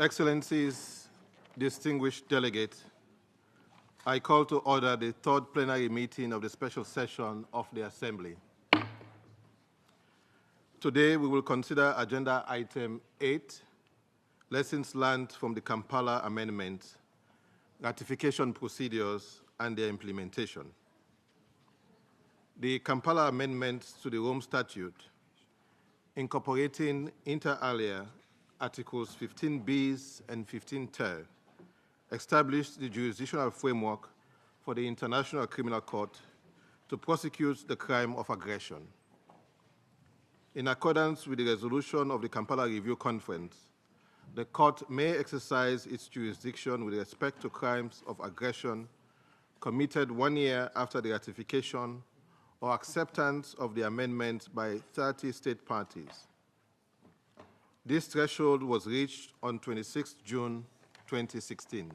Excellencies, distinguished delegates, I call to order the third plenary meeting of the special session of the Assembly. Today, we will consider Agenda Item 8, Lessons Learned from the Kampala Amendment, Ratification Procedures, and their implementation. The Kampala Amendment to the Rome Statute, incorporating inter alia Articles 15bis and 15ter, established the jurisdictional framework for the International Criminal Court to prosecute the crime of aggression. In accordance with the resolution of the Kampala Review Conference, the Court may exercise its jurisdiction with respect to crimes of aggression committed 1 year after the ratification or acceptance of the amendment by 30 state parties. This threshold was reached on 26 June 2016.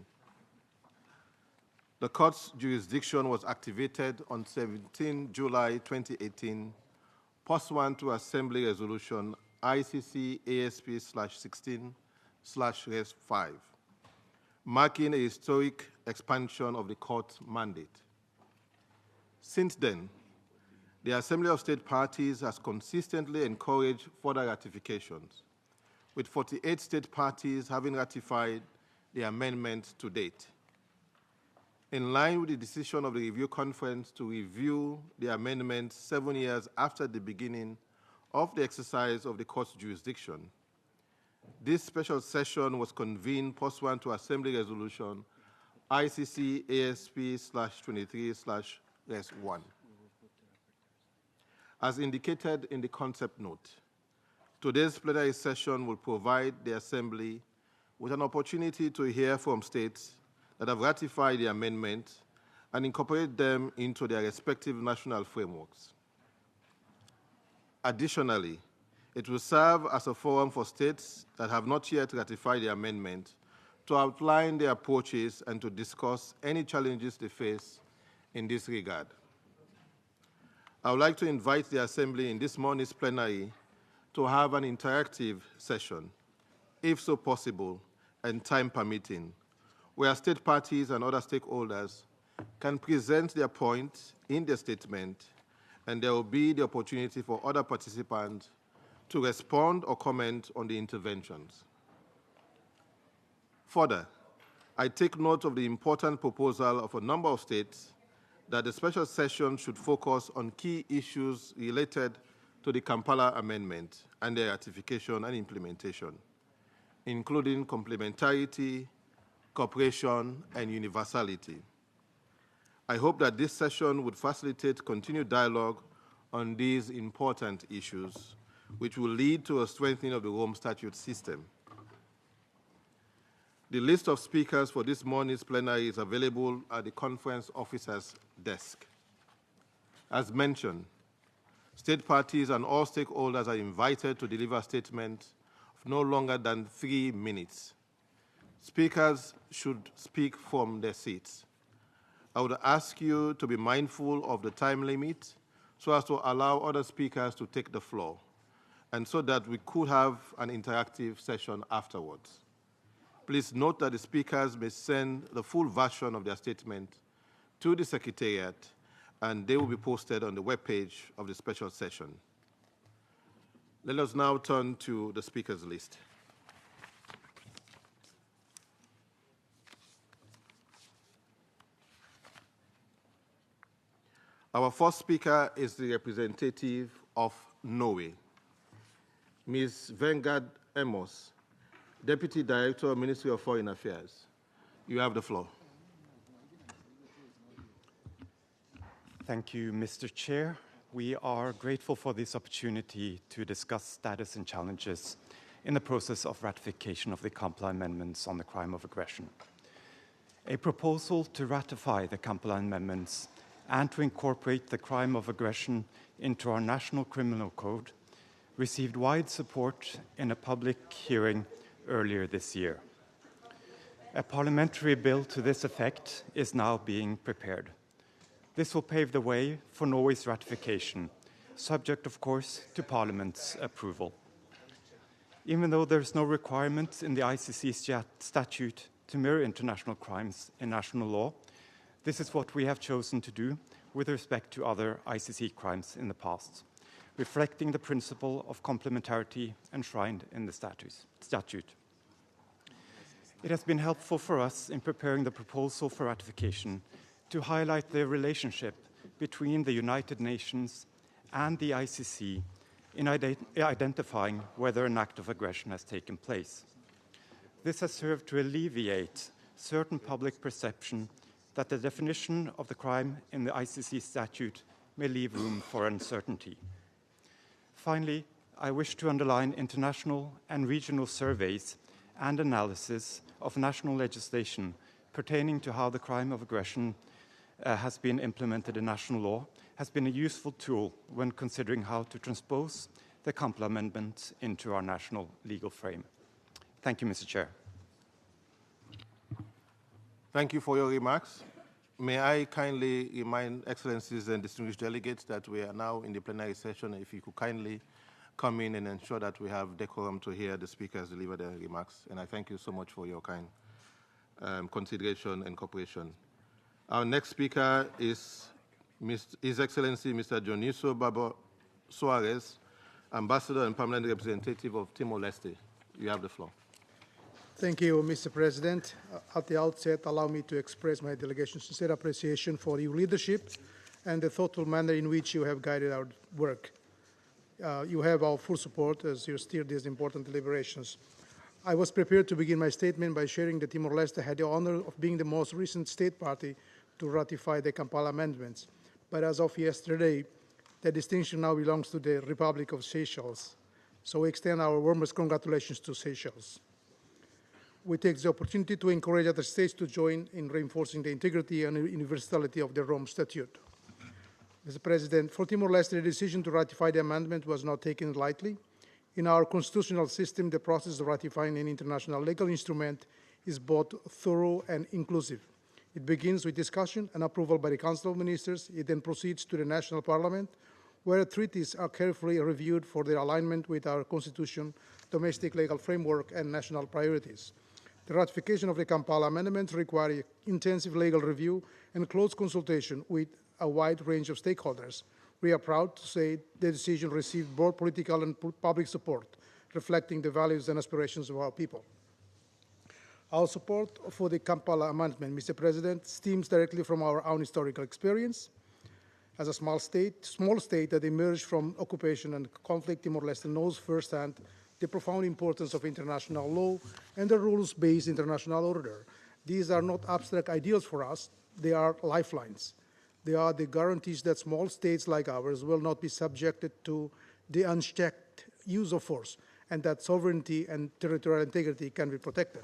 The Court's jurisdiction was activated on 17 July 2018, pursuant to Assembly Resolution ICC ASP/16/Res 5, marking a historic expansion of the Court's mandate. Since then, the Assembly of State Parties has consistently encouraged further ratifications, with 48 state parties having ratified the amendment to date. In line with the decision of the Review Conference to review the amendment 7 years after the beginning of the exercise of the Court's jurisdiction, this special session was convened pursuant to Assembly Resolution ICC ASP/23/Res 1. As indicated in the concept note, today's plenary session will provide the Assembly with an opportunity to hear from states that have ratified the amendment and incorporate them into their respective national frameworks. Additionally, it will serve as a forum for states that have not yet ratified the amendment to outline their approaches and to discuss any challenges they face in this regard. I would like to invite the Assembly in this morning's plenary to have an interactive session, if so possible and time permitting, where state parties and other stakeholders can present their points in their statement, and there will be the opportunity for other participants to respond or comment on the interventions. Further, I take note of the important proposal of a number of states that the special session should focus on key issues related to the Kampala Amendment and their ratification and implementation, including complementarity, cooperation, and universality. I hope that this session would facilitate continued dialogue on these important issues, which will lead to a strengthening of the Rome Statute system. The list of speakers for this morning's plenary is available at the conference officer's desk. As mentioned, state parties and all stakeholders are invited to deliver statements of no longer than 3 minutes. Speakers should speak from their seats. I would ask you to be mindful of the time limit so as to allow other speakers to take the floor, and so that we could have an interactive session afterwards. Please note that the speakers may send the full version of their statement to the Secretariat, and they will be posted on the webpage of the special session. Let us now turn to the speakers list. Our first speaker is the representative of Norway, Ms. Vengard Emos, Deputy Director, Ministry of Foreign Affairs. You have the floor. Thank you, Mr. Chair. We are grateful for this opportunity to discuss status and challenges in the process of ratification of the Kampala Amendments on the crime of aggression. A proposal to ratify the Kampala Amendments and to incorporate the crime of aggression into our national criminal code received wide support in a public hearing earlier this year. A parliamentary bill to this effect is now being prepared. This will pave the way for Norway's ratification, subject, of course, to Parliament's approval. Even though there's no requirement in the ICC statute to mirror international crimes in national law, this is what we have chosen to do with respect to other ICC crimes in the past, reflecting the principle of complementarity enshrined in the statute. It has been helpful for us in preparing the proposal for ratification to highlight the relationship between the United Nations and the ICC in identifying whether an act of aggression has taken place. This has served to alleviate certain public perception that the definition of the crime in the ICC statute may leave room for uncertainty. Finally, I wish to underline international and regional surveys and analysis of national legislation pertaining to how the crime of aggression has been implemented in national law has been a useful tool when considering how to transpose the Kampala Amendment into our national legal frame. Thank you, Mr. Chair. Thank you for your remarks. May I kindly remind Excellencies and distinguished delegates that we are now in the plenary session. If you could kindly come in and ensure that we have decorum to hear the speakers deliver their remarks. And I thank you so much for your kind consideration and cooperation. Our next speaker is His Excellency Mr. Dioniso Babo Soares, Ambassador and Permanent Representative of Timor-Leste. You have the floor. Thank you, Mr. President. At the outset, allow me to express my delegation's sincere appreciation for your leadership and the thoughtful manner in which you have guided our work. You have our full support as you steer these important deliberations. I was prepared to begin my statement by sharing that Timor-Leste had the honor of being the most recent state party to ratify the Kampala amendments. But as of yesterday, the distinction now belongs to the Republic of Seychelles. So we extend our warmest congratulations to Seychelles. We take the opportunity to encourage other states to join in reinforcing the integrity and universality of the Rome Statute. Mr. President, for Timor-Leste, the decision to ratify the amendment was not taken lightly. In our constitutional system, the process of ratifying an international legal instrument is both thorough and inclusive. It begins with discussion and approval by the Council of Ministers. It then proceeds to the National Parliament, where treaties are carefully reviewed for their alignment with our Constitution, domestic legal framework, and national priorities. The ratification of the Kampala Amendment requires intensive legal review and close consultation with a wide range of stakeholders. We are proud to say the decision received broad political and public support, reflecting the values and aspirations of our people. Our support for the Kampala Amendment, Mr. President, stems directly from our own historical experience. As a small state that emerged from occupation and conflict, Timor-Leste knows firsthand the profound importance of international law and the rules-based international order. These are not abstract ideals for us, they are lifelines. They are the guarantees that small states like ours will not be subjected to the unchecked use of force, and that sovereignty and territorial integrity can be protected.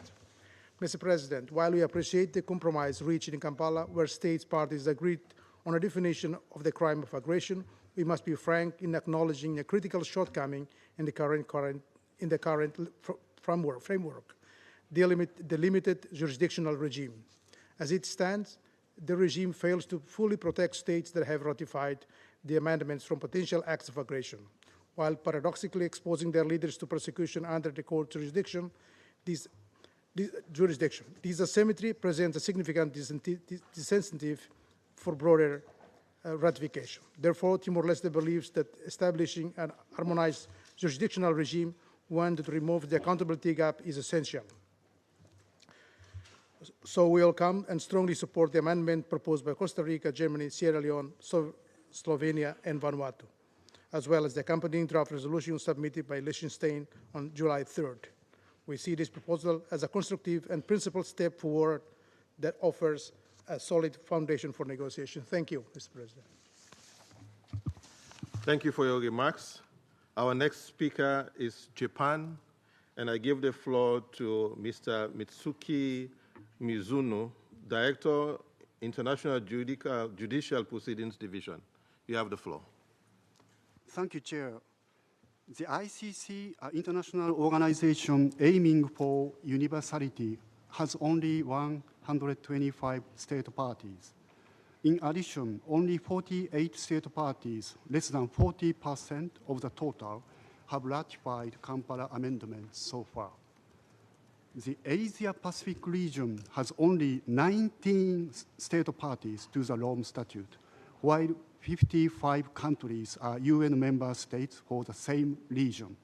Mr. President, while we appreciate the compromise reached in Kampala, where states parties agreed on a definition of the crime of aggression, we must be frank in acknowledging a critical shortcoming in the current framework, the limited jurisdictional regime. As it stands, the regime fails to fully protect states that have ratified the amendments from potential acts of aggression, while paradoxically exposing their leaders to persecution under the court jurisdiction. This asymmetry presents a significant disincentive for broader ratification. Therefore, Timor-Leste believes that establishing an harmonized jurisdictional regime, one that removes the accountability gap, is essential. So we welcome and strongly support the amendment proposed by Costa Rica, Germany, Sierra Leone, Slovenia, and Vanuatu, as well as the accompanying draft resolution submitted by Liechtenstein on July 3rd. We see this proposal as a constructive and principled step forward that offers a solid foundation for negotiation. Thank you, Mr. President. Thank you for your remarks. Our next speaker is Japan, and I give the floor to Mr. Mitsuki Mizuno, Director, International Judicial Proceedings Division. You have the floor. Thank you, Chair. The ICC, an international organization aiming for universality, has only 125 state parties. In addition, only 48 state parties, less than 40% of the total, have ratified Kampala amendments so far. The Asia-Pacific region has only 19 state parties to the Rome Statute, while 55 countries are UN member states for the same region.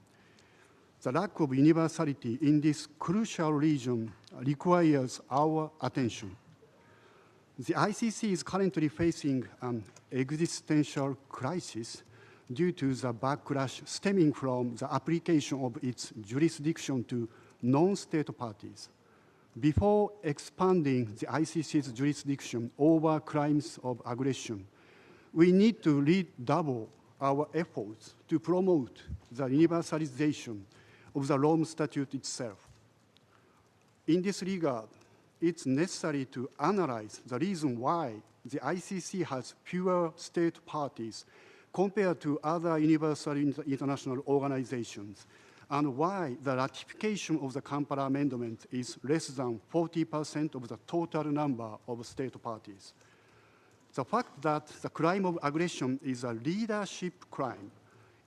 The lack of universality in this crucial region requires our attention. The ICC is currently facing an existential crisis due to the backlash stemming from the application of its jurisdiction to non-state parties. Before expanding the ICC's jurisdiction over crimes of aggression, we need to redouble our efforts to promote the universalization of the Rome Statute itself. In this regard, it's necessary to analyze the reason why the ICC has fewer state parties compared to other universal international organizations, and why the ratification of the Kampala Amendment is less than 40% of the total number of state parties. The fact that the crime of aggression is a leadership crime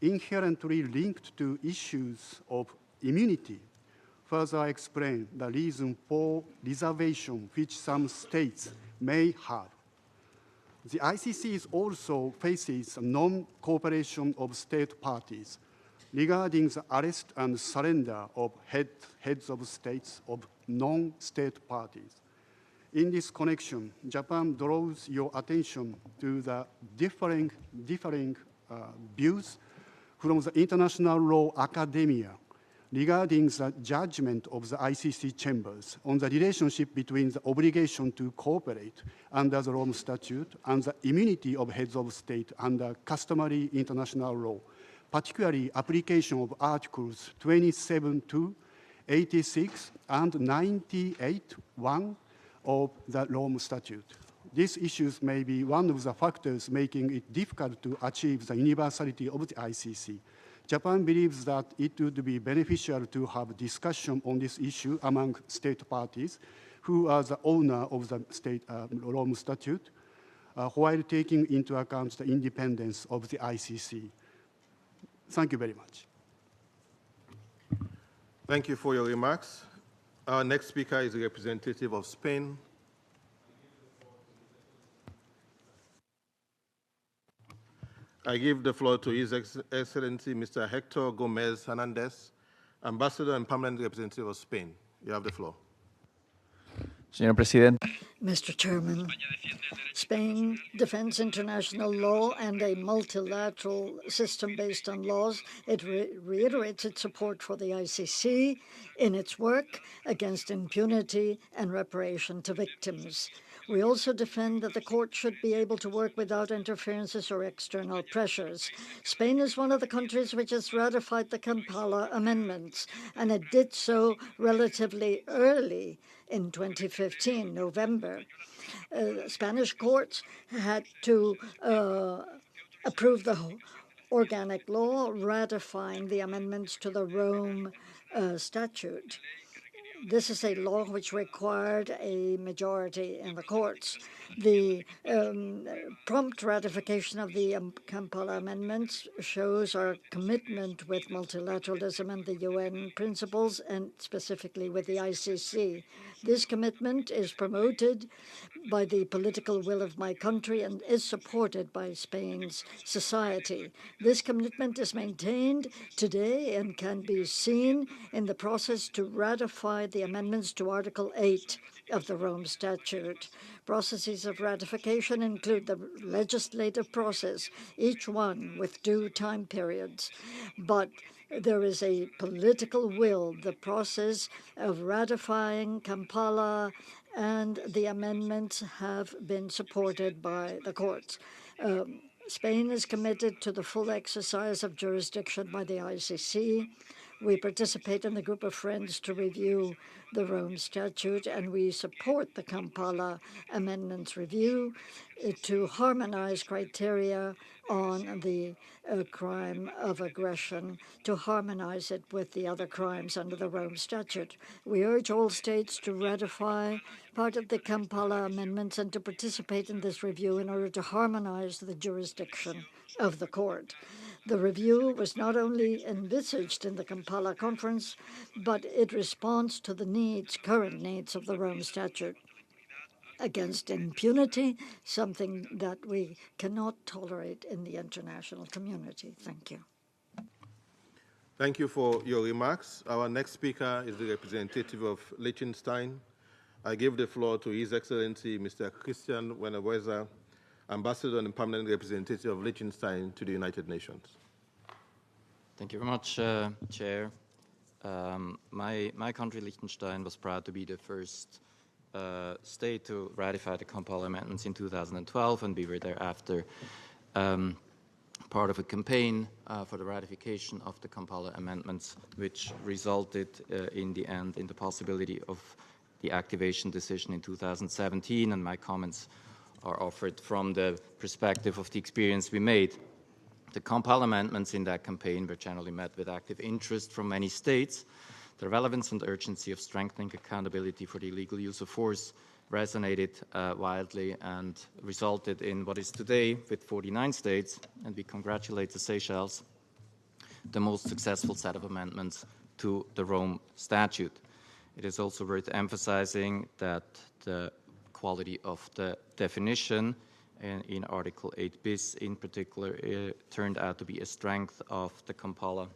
inherently linked to issues of immunity further explain the reason for reservation which some states may have. The ICC also faces non-cooperation of state parties regarding the arrest and surrender of heads of states of non-state parties. In this connection, Japan draws your attention to the differing views from the international law academia regarding the judgment of the ICC chambers on the relationship between the obligation to cooperate under the Rome Statute and the immunity of heads of state under customary international law, particularly application of Articles 27.2, 86, and 98.1 of the Rome Statute. These issues may be one of the factors making it difficult to achieve the universality of the ICC. Japan believes that it would be beneficial to have discussion on this issue among state parties who are the owner of the Rome Statute, while taking into account the independence of the ICC. Thank you very much. Thank you for your remarks. Our next speaker is a representative of Spain. I give the floor to His Excellency Mr. Hector Gomez Hernandez, Ambassador and Permanent Representative of Spain. You have the floor. Señor Presidente. Mr. Chairman, Spain defends international law and a multilateral system based on laws. It reiterates its support for the ICC in its work against impunity and reparation to victims. We also defend that the court should be able to work without interferences or external pressures. Spain is one of the countries which has ratified the Kampala amendments, and it did so relatively early in 2015, November. Spanish courts had to approve the organic law ratifying the amendments to the Rome Statute. This is a law which required a majority in the courts. The prompt ratification of the Kampala amendments shows our commitment with multilateralism and the UN principles, and specifically with the ICC. This commitment is promoted by the political will of my country and is supported by Spain's society. This commitment is maintained today and can be seen in the process to ratify the amendments to Article 8 of the Rome Statute. Processes of ratification include the legislative process, each one with due time periods. But there is a political will. The process of ratifying Kampala and the amendments have been supported by the courts. Spain is committed to the full exercise of jurisdiction by the ICC. We participate in the group of friends to review the Rome Statute, and we support the Kampala Amendments review to harmonize criteria on the crime of aggression, to harmonize it with the other crimes under the Rome Statute. We urge all states to ratify part of the Kampala Amendments and to participate in this review in order to harmonize the jurisdiction of the court. The review was not only envisaged in the Kampala conference, but it responds to the current needs of the Rome Statute against impunity, something that we cannot tolerate in the international community. Thank you. Thank you for your remarks. Our next speaker is the representative of Liechtenstein. I give the floor to His Excellency Mr. Christian Weneweza, Ambassador and Permanent Representative of Liechtenstein to the United Nations. Thank you very much, Chair. My country, Liechtenstein, was proud to be the first state to ratify the Kampala Amendments in 2012, and we were thereafter part of a campaign for the ratification of the Kampala Amendments, which resulted in the end in the possibility of the activation decision in 2017, and my comments are offered from the perspective of the experience we made. The Kampala Amendments in that campaign were generally met with active interest from many states. The relevance and urgency of strengthening accountability for the illegal use of force resonated widely and resulted in what is today, with 49 states, and we congratulate the Seychelles, the most successful set of amendments to the Rome Statute. It is also worth emphasizing that the quality of the definition in Article 8 bis in particular turned out to be a strength of the Kampala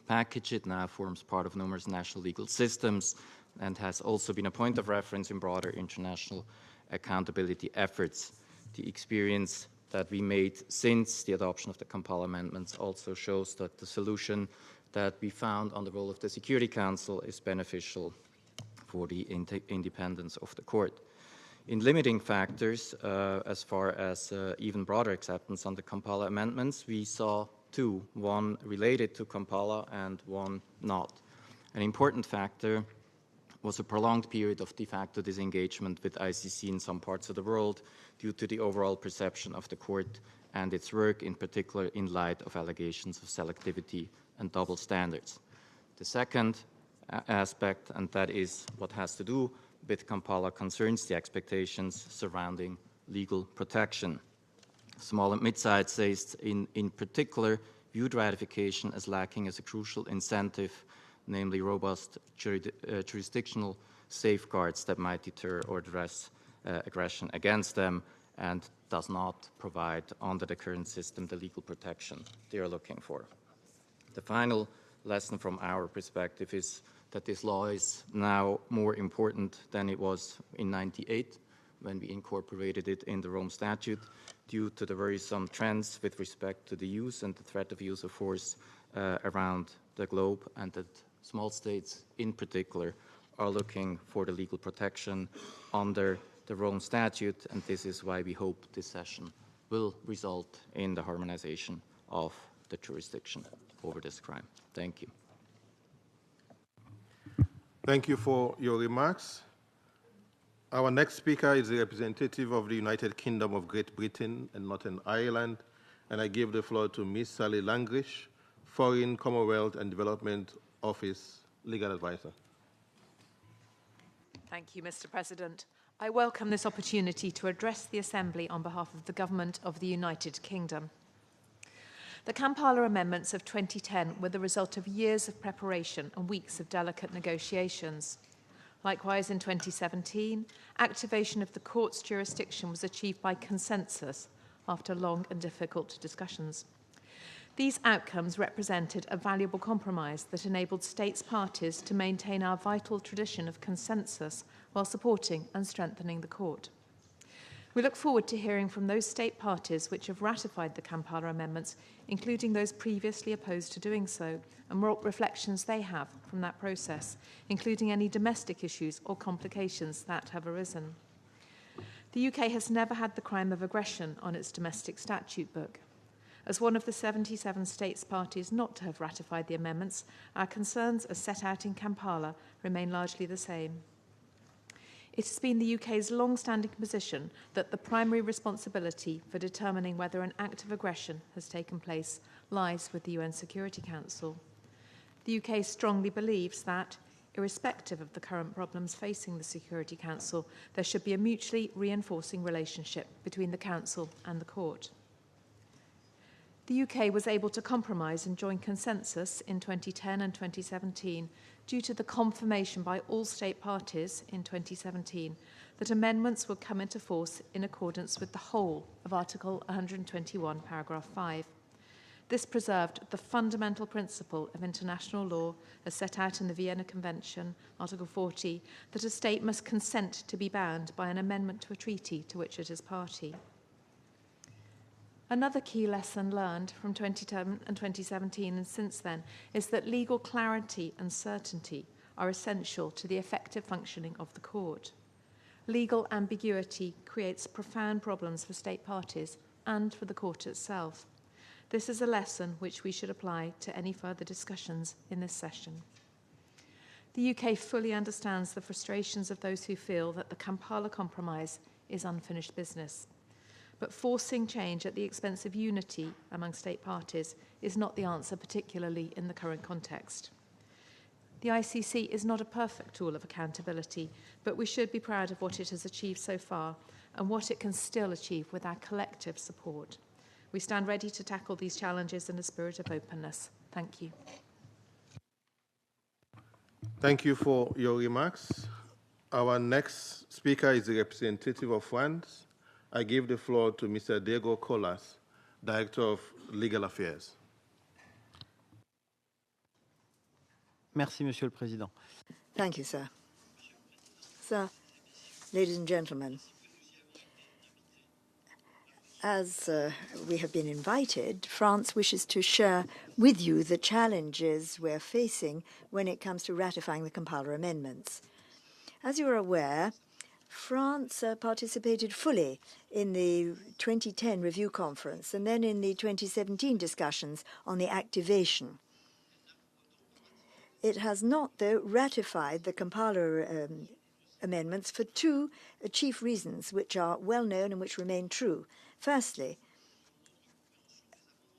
package. It now forms part of numerous national legal systems and has also been a point of reference in broader international accountability efforts. The experience that we made since the adoption of the Kampala Amendments also shows that the solution that we found on the role of the Security Council is beneficial for the independence of the court. In limiting factors, as far as even broader acceptance on the Kampala Amendments, we saw two, one related to Kampala and one not. An important factor was a prolonged period of de facto disengagement with ICC in some parts of the world due to the overall perception of the court and its work, in particular in light of allegations of selectivity and double standards. The second aspect, and that is what has to do with Kampala, concerns the expectations surrounding legal protection. Small and mid-sized states in particular viewed ratification as lacking as a crucial incentive, namely robust jurisdictional safeguards that might deter or address aggression against them, and does not provide, under the current system, the legal protection they are looking for. The final lesson from our perspective is that this law is now more important than it was in '98 when we incorporated it in the Rome Statute, due to the worrisome trends with respect to the use and the threat of use of force around the globe, and that small states in particular are looking for the legal protection under the Rome Statute, and this is why we hope this session will result in the harmonization of the jurisdiction over this crime. Thank you. Thank you for your remarks. Our next speaker is the representative of the United Kingdom of Great Britain and Northern Ireland, and I give the floor to Ms. Sally Langrish, Foreign, Commonwealth and Development Office Legal Advisor. Thank you, Mr. President. I welcome this opportunity to address the Assembly on behalf of the Government of the United Kingdom. The Kampala Amendments of 2010 were the result of years of preparation and weeks of delicate negotiations. Likewise, in 2017, activation of the court's jurisdiction was achieved by consensus after long and difficult discussions. These outcomes represented a valuable compromise that enabled states parties to maintain our vital tradition of consensus while supporting and strengthening the court. We look forward to hearing from those state parties which have ratified the Kampala Amendments, including those previously opposed to doing so, and what reflections they have from that process, including any domestic issues or complications that have arisen. The UK has never had the crime of aggression on its domestic statute book. As one of the 77 states parties not to have ratified the amendments, our concerns as set out in Kampala remain largely the same. It has been the UK's long-standing position that the primary responsibility for determining whether an act of aggression has taken place lies with the UN Security Council. The UK strongly believes that, irrespective of the current problems facing the Security Council, there should be a mutually reinforcing relationship between the Council and the Court. The UK was able to compromise and join consensus in 2010 and 2017 due to the confirmation by all state parties in 2017 that amendments would come into force in accordance with the whole of Article 121, paragraph 5. This preserved the fundamental principle of international law as set out in the Vienna Convention, Article 40, that a state must consent to be bound by an amendment to a treaty to which it is party. Another key lesson learned from 2010 and 2017 and since then is that legal clarity and certainty are essential to the effective functioning of the court. Legal ambiguity creates profound problems for state parties and for the court itself. This is a lesson which we should apply to any further discussions in this session. The UK fully understands the frustrations of those who feel that the Kampala Compromise is unfinished business. But forcing change at the expense of unity among state parties is not the answer, particularly in the current context. The ICC is not a perfect tool of accountability, but we should be proud of what it has achieved so far and what it can still achieve with our collective support. We stand ready to tackle these challenges in a spirit of openness. Thank you. Thank you for your remarks. Our next speaker is the representative of France. I give the floor to Mr. Diego Colas, Director of Legal Affairs. Merci, Monsieur le Président. Thank you, sir. Sir, ladies and gentlemen, as we have been invited, France wishes to share with you the challenges we're facing when it comes to ratifying the Kampala amendments. As you are aware, France participated fully in the 2010 review conference and then in the 2017 discussions on the activation. It has not, though, ratified the Kampala amendments for two chief reasons, which are well known and which remain true. Firstly,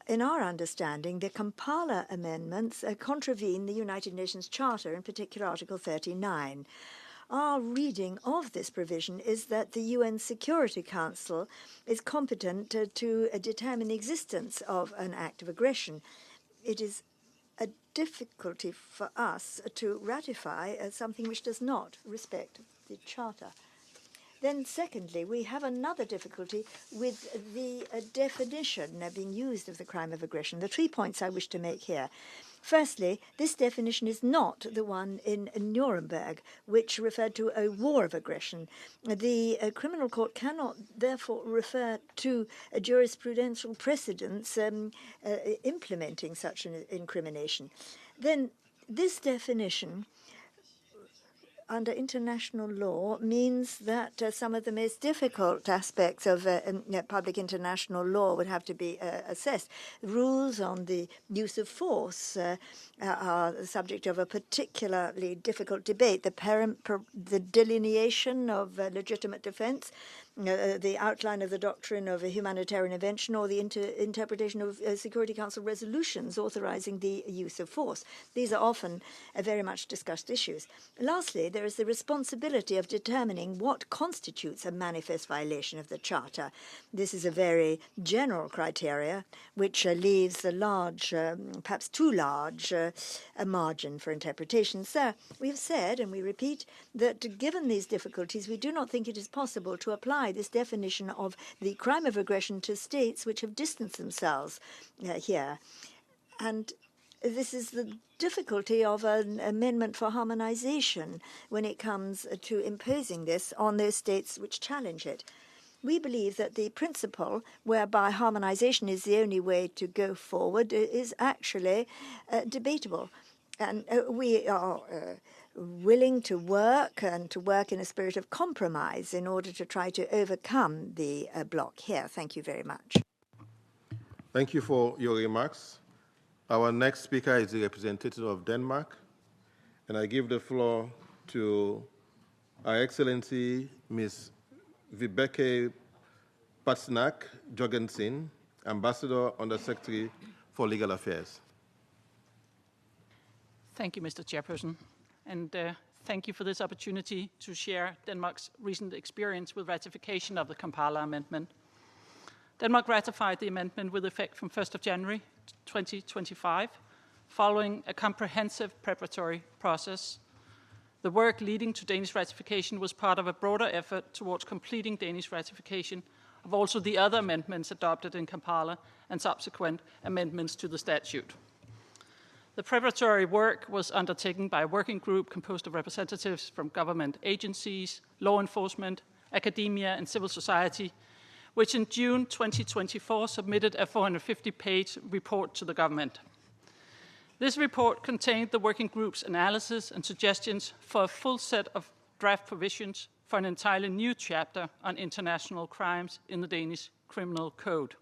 in our understanding, the Kampala amendments contravene the United Nations Charter, in particular Article 39. Our reading of this provision is that the UN Security Council is competent to determine the existence of an act of aggression. It is a difficulty for us to ratify something which does not respect the Charter. Then, secondly, we have another difficulty with the definition being used of the crime of aggression. The 3 points I wish to make here. Firstly, this definition is not the one in Nuremberg, which referred to a war of aggression. The criminal court cannot, therefore, refer to jurisprudential precedents implementing such an incrimination. Then, this definition under international law means that some of the most difficult aspects of public international law would have to be assessed. Rules on the use of force are the subject of a particularly difficult debate. The delineation of legitimate defense, the outline of the doctrine of a humanitarian intervention, or the interpretation of Security Council resolutions authorizing the use of force. These are often very much discussed issues. Lastly, there is the responsibility of determining what constitutes a manifest violation of the Charter. This is a very general criteria, which leaves a large, perhaps too large, a margin for interpretation. Sir, we have said, and we repeat, that given these difficulties, we do not think it is possible to apply this definition of the crime of aggression to states which have distanced themselves here. And this is the difficulty of an amendment for harmonization when it comes to imposing this on those states which challenge it. We believe that the principle whereby harmonization is the only way to go forward is actually debatable. And we are willing to work in a spirit of compromise in order to try to overcome the block here. Thank you very much. Thank you for your remarks. Our next speaker is the representative of Denmark, and I give the floor to Her Excellency Ms. Vibeke Patsnak Jorgensen, Ambassador Undersecretary for Legal Affairs. Thank you, Mr. Chairperson, and thank you for this opportunity to share Denmark's recent experience with ratification of the Kampala Amendment. Denmark ratified the amendment with effect from 1st of January 2025, following a comprehensive preparatory process. The work leading to Danish ratification was part of a broader effort towards completing Danish ratification of also the other amendments adopted in Kampala and subsequent amendments to the statute. The preparatory work was undertaken by a working group composed of representatives from government agencies, law enforcement, academia, and civil society, which in June 2024 submitted a 450-page report to the government. This report contained the working group's analysis and suggestions for a full set of draft provisions for an entirely new chapter on international crimes in the Danish Criminal Code,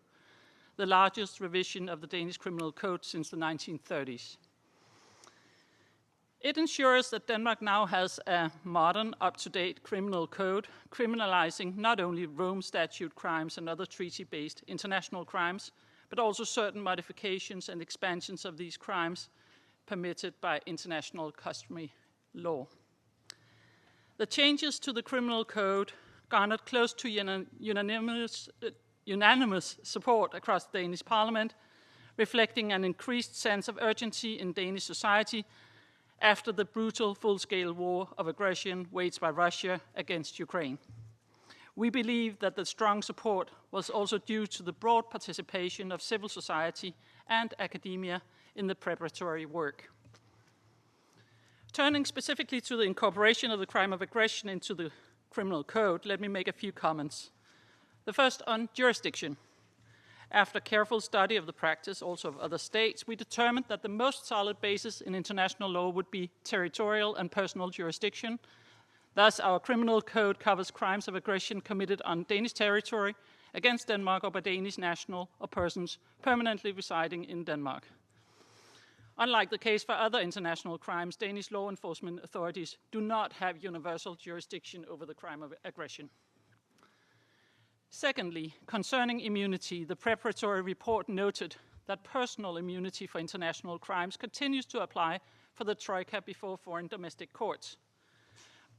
the largest revision of the Danish Criminal Code since the 1930s. It ensures that Denmark now has a modern, up-to-date criminal code, criminalizing not only Rome Statute crimes and other treaty-based international crimes, but also certain modifications and expansions of these crimes permitted by international customary law. The changes to the criminal code garnered close to unanimous support across the Danish parliament, reflecting an increased sense of urgency in Danish society after the brutal full-scale war of aggression waged by Russia against Ukraine. We believe that the strong support was also due to the broad participation of civil society and academia in the preparatory work. Turning specifically to the incorporation of the crime of aggression into the criminal code, let me make a few comments. The first on jurisdiction. After careful study of the practice also of other states, we determined that the most solid basis in international law would be territorial and personal jurisdiction. Thus, our criminal code covers crimes of aggression committed on Danish territory against Denmark or by Danish national or persons permanently residing in Denmark. Unlike the case for other international crimes, Danish law enforcement authorities do not have universal jurisdiction over the crime of aggression. Secondly, concerning immunity, the preparatory report noted that personal immunity for international crimes continues to apply for the Troika before foreign domestic courts,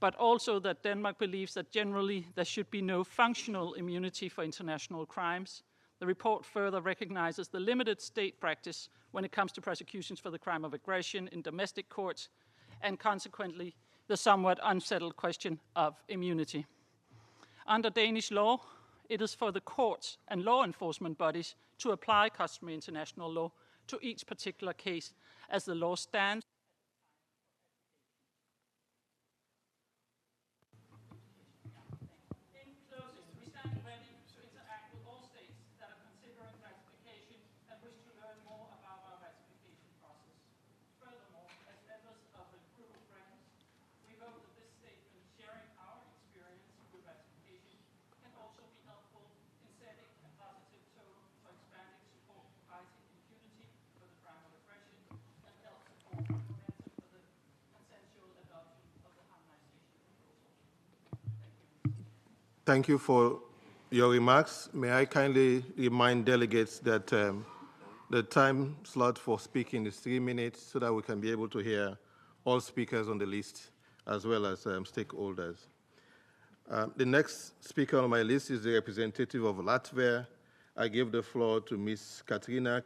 but also that Denmark believes that generally there should be no functional immunity for international crimes. The report further recognizes the limited state practice when it comes to prosecutions for the crime of aggression in domestic courts, and consequently, the somewhat unsettled question of immunity. Under Danish law, it is for the courts and law enforcement bodies to apply customary international law to each particular case as the law stands. In closing, we stand ready to interact with all states that are considering ratification and wish to learn more about our ratification process. Furthermore, as members of the group of friends, we hope that this statement sharing our experience with ratification can also be helpful in setting a positive tone for expanding support for fighting impunity for the crime of aggression and help support the momentum for the consensual adoption of the harmonization proposal. Thank you. Thank you for your remarks. May I kindly remind delegates that the time slot for speaking is 3 minutes so that we can be able to hear all speakers on the list as well as stakeholders. The next speaker on my list is the representative of Latvia. I give the floor to Ms. Katrina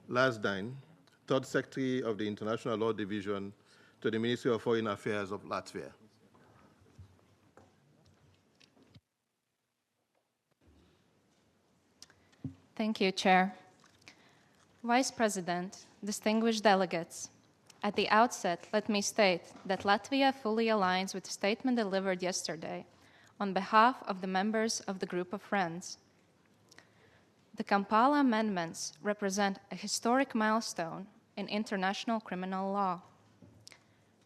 Lasdine, Third Secretary of the International Law Division to the Ministry of Foreign Affairs of Latvia. Thank you, Chair. Vice President, distinguished delegates, at the outset, let me state that Latvia fully aligns with the statement delivered yesterday on behalf of the members of the Group of Friends. The Kampala amendments represent a historic milestone in international criminal law.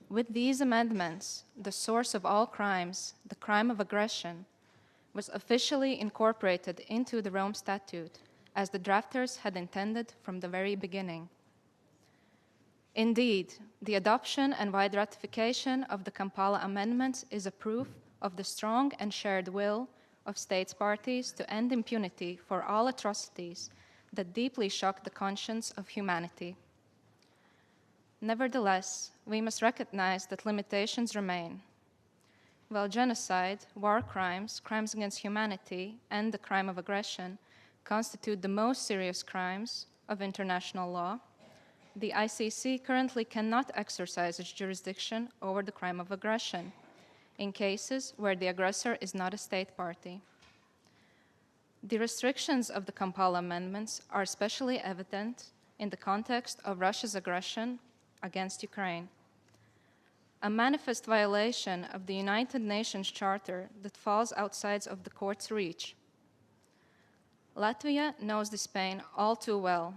With these amendments, the source of all crimes, the crime of aggression, was officially incorporated into the Rome Statute, as the drafters had intended from the very beginning. Indeed, the adoption and wide ratification of the Kampala amendments is a proof of the strong and shared will of states parties to end impunity for all atrocities that deeply shock the conscience of humanity. Nevertheless, we must recognize that limitations remain. While genocide, war crimes, crimes against humanity, and the crime of aggression constitute the most serious crimes of international law, the ICC currently cannot exercise its jurisdiction over the crime of aggression in cases where the aggressor is not a state party. The restrictions of the Kampala amendments are especially evident in the context of Russia's aggression against Ukraine, a manifest violation of the United Nations Charter that falls outside of the court's reach. Latvia knows this pain all too well,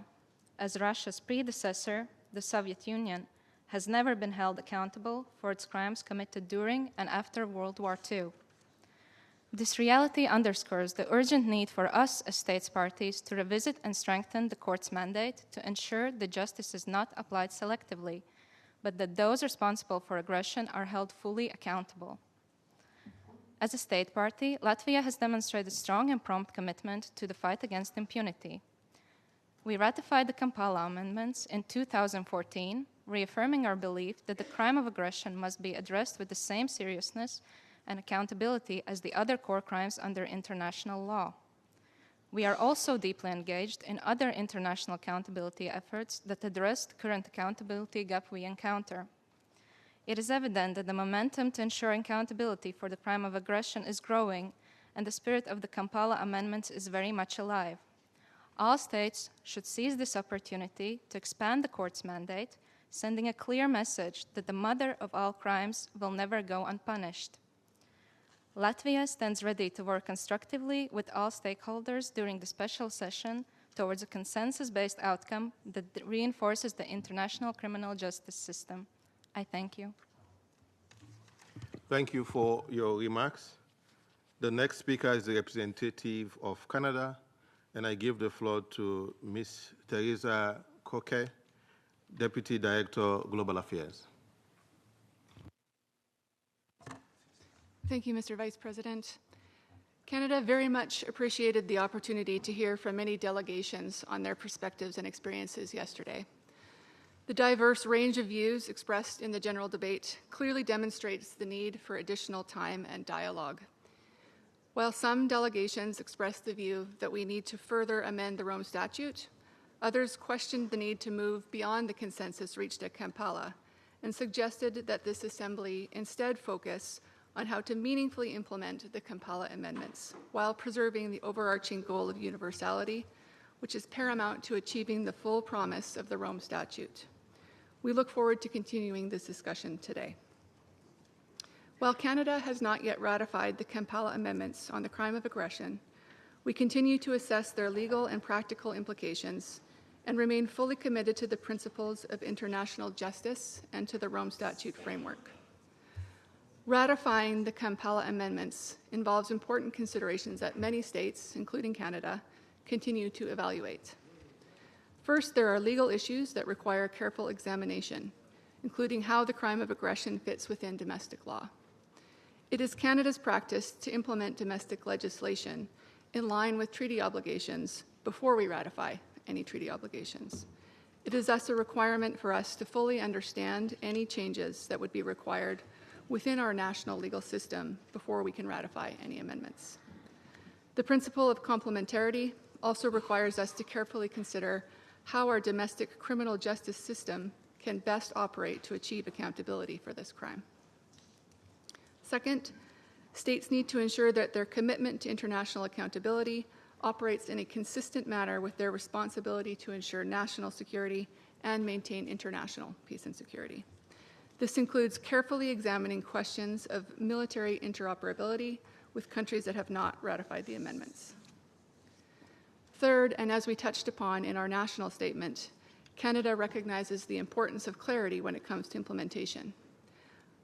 as Russia's predecessor, the Soviet Union, has never been held accountable for its crimes committed during and after World War II. This reality underscores the urgent need for us as states parties to revisit and strengthen the court's mandate to ensure that justice is not applied selectively, but that those responsible for aggression are held fully accountable. As a state party, Latvia has demonstrated strong and prompt commitment to the fight against impunity. We ratified the Kampala amendments in 2014, reaffirming our belief that the crime of aggression must be addressed with the same seriousness and accountability as the other core crimes under international law. We are also deeply engaged in other international accountability efforts that address the current accountability gap we encounter. It is evident that the momentum to ensure accountability for the crime of aggression is growing, and the spirit of the Kampala amendments is very much alive. All states should seize this opportunity to expand the court's mandate, sending a clear message that the mother of all crimes will never go unpunished. Latvia stands ready to work constructively with all stakeholders during the special session towards a consensus-based outcome that reinforces the international criminal justice system. I thank you. Thank you for your remarks. The next speaker is the representative of Canada, and I give the floor to Ms. Teresa Coquet, Deputy Director, Global Affairs. Thank you, Mr. Vice President. Canada very much appreciated the opportunity to hear from many delegations on their perspectives and experiences yesterday. The diverse range of views expressed in the general debate clearly demonstrates the need for additional time and dialogue. While some delegations expressed the view that we need to further amend the Rome Statute, others questioned the need to move beyond the consensus reached at Kampala and suggested that this Assembly instead focus on how to meaningfully implement the Kampala amendments while preserving the overarching goal of universality, which is paramount to achieving the full promise of the Rome Statute. We look forward to continuing this discussion today. While Canada has not yet ratified the Kampala amendments on the crime of aggression, we continue to assess their legal and practical implications and remain fully committed to the principles of international justice and to the Rome Statute framework. Ratifying the Kampala amendments involves important considerations that many states, including Canada, continue to evaluate. First, there are legal issues that require careful examination, including how the crime of aggression fits within domestic law. It is Canada's practice to implement domestic legislation in line with treaty obligations before we ratify any treaty obligations. It is thus a requirement for us to fully understand any changes that would be required within our national legal system before we can ratify any amendments. The principle of complementarity also requires us to carefully consider how our domestic criminal justice system can best operate to achieve accountability for this crime. Second, states need to ensure that their commitment to international accountability operates in a consistent manner with their responsibility to ensure national security and maintain international peace and security. This includes carefully examining questions of military interoperability with countries that have not ratified the amendments. Third, and as we touched upon in our national statement, Canada recognizes the importance of clarity when it comes to implementation.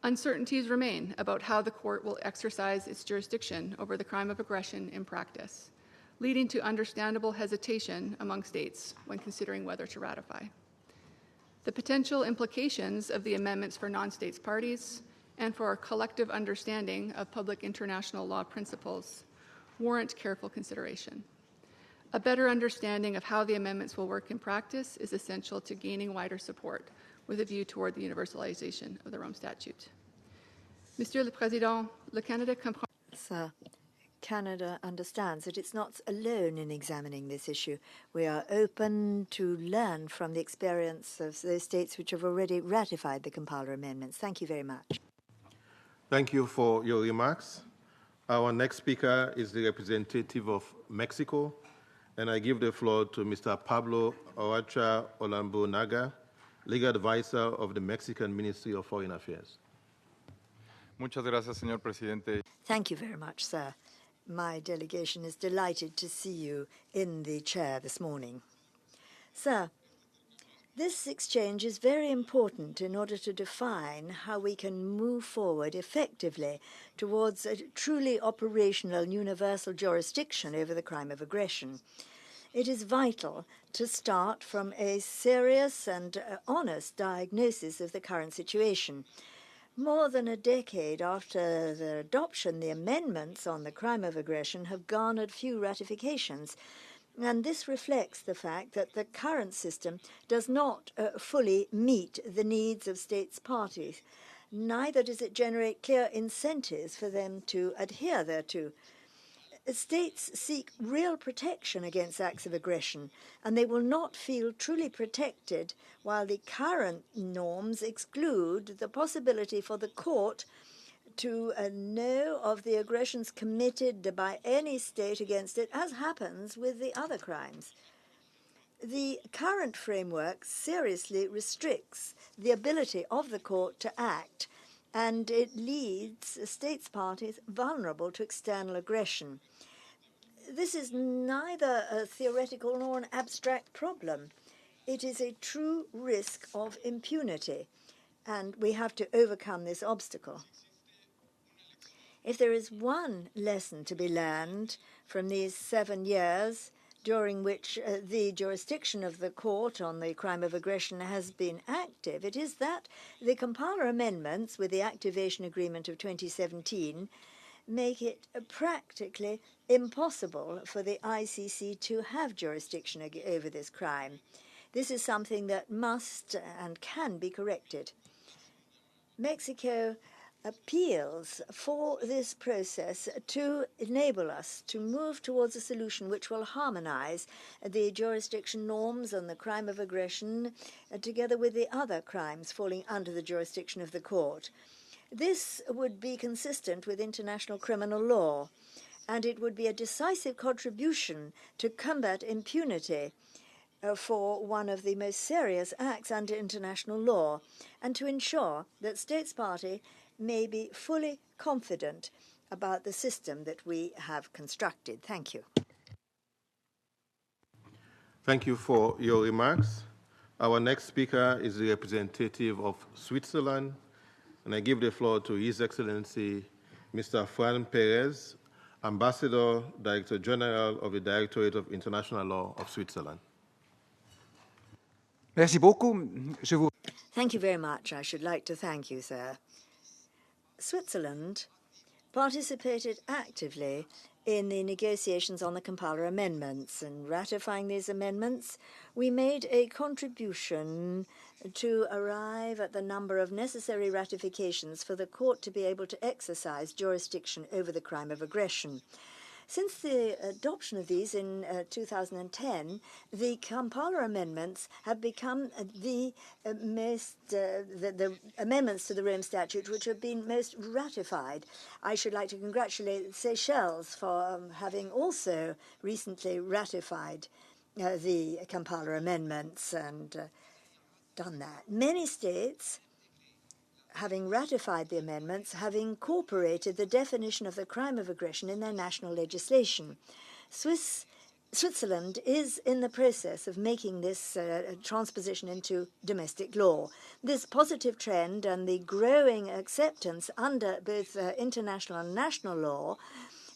Uncertainties remain about how the court will exercise its jurisdiction over the crime of aggression in practice, leading to understandable hesitation among states when considering whether to ratify. The potential implications of the amendments for non-states parties and for our collective understanding of public international law principles warrant careful consideration. A better understanding of how the amendments will work in practice is essential to gaining wider support with a view toward the universalization of the Rome Statute. Monsieur le Président, le Canada comprend... Canada understands that it's not alone in examining this issue. We are open to learn from the experience of those states which have already ratified the Kampala amendments. Thank you very much. Thank you for your remarks. Our next speaker is the representative of Mexico, and I give the floor to Mr. Pablo Oacha Olambo Naga, legal advisor of the Mexican Ministry of Foreign Affairs. Muchas gracias, señor presidente. Thank you very much, sir. My delegation is delighted to see you in the chair this morning. Sir, this exchange is very important in order to define how we can move forward effectively towards a truly operational universal jurisdiction over the crime of aggression. It is vital to start from a serious and honest diagnosis of the current situation. More than a decade after their adoption, the amendments on the crime of aggression have garnered few ratifications, and this reflects the fact that the current system does not fully meet the needs of states parties. Neither does it generate clear incentives for them to adhere thereto. States seek real protection against acts of aggression, and they will not feel truly protected while the current norms exclude the possibility for the court to know of the aggressions committed by any state against it, as happens with the other crimes. The current framework seriously restricts the ability of the court to act, and it leaves states parties vulnerable to external aggression. This is neither a theoretical nor an abstract problem. It is a true risk of impunity, and we have to overcome this obstacle. If there is one lesson to be learned from these 7 years during which the jurisdiction of the court on the crime of aggression has been active, it is that the Kampala amendments with the activation agreement of 2017 make it practically impossible for the ICC to have jurisdiction over this crime. This is something that must and can be corrected. Mexico appeals for this process to enable us to move towards a solution which will harmonize the jurisdiction norms on the crime of aggression together with the other crimes falling under the jurisdiction of the court. This would be consistent with international criminal law, and it would be a decisive contribution to combat impunity for one of the most serious acts under international law, and to ensure that states party may be fully confident about the system that we have constructed. Thank you. Thank you for your remarks. Our next speaker is the representative of Switzerland, and I give the floor to His Excellency Mr. Fran Perez, Ambassador, Director General of the Directorate of International Law of Switzerland. Merci beaucoup. Thank you very much. I should like to thank you, sir. Switzerland participated actively in the negotiations on the Kampala amendments, and ratifying these amendments, we made a contribution to arrive at the number of necessary ratifications for the court to be able to exercise jurisdiction over the crime of aggression. Since the adoption of these in 2010, the Kampala amendments have become the amendments to the Rome Statute which have been most ratified. I should like to congratulate Seychelles for having also recently ratified the Kampala amendments and done that. Many states, having ratified the amendments, have incorporated the definition of the crime of aggression in their national legislation. Switzerland is in the process of making this transposition into domestic law. This positive trend and the growing acceptance under both international and national law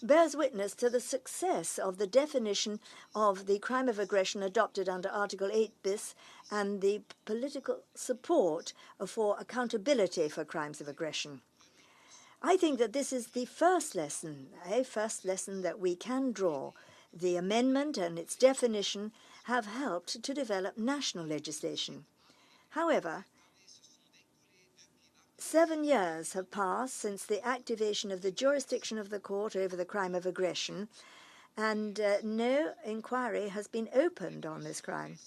bears witness to the success of the definition of the crime of aggression adopted under Article 8 bis and the political support for accountability for crimes of aggression. I think that this is the first lesson, a first lesson that we can draw. The amendment and its definition have helped to develop national legislation. However, 7 years have passed since the activation of the jurisdiction of the court over the crime of aggression, and no inquiry has been opened on this crime.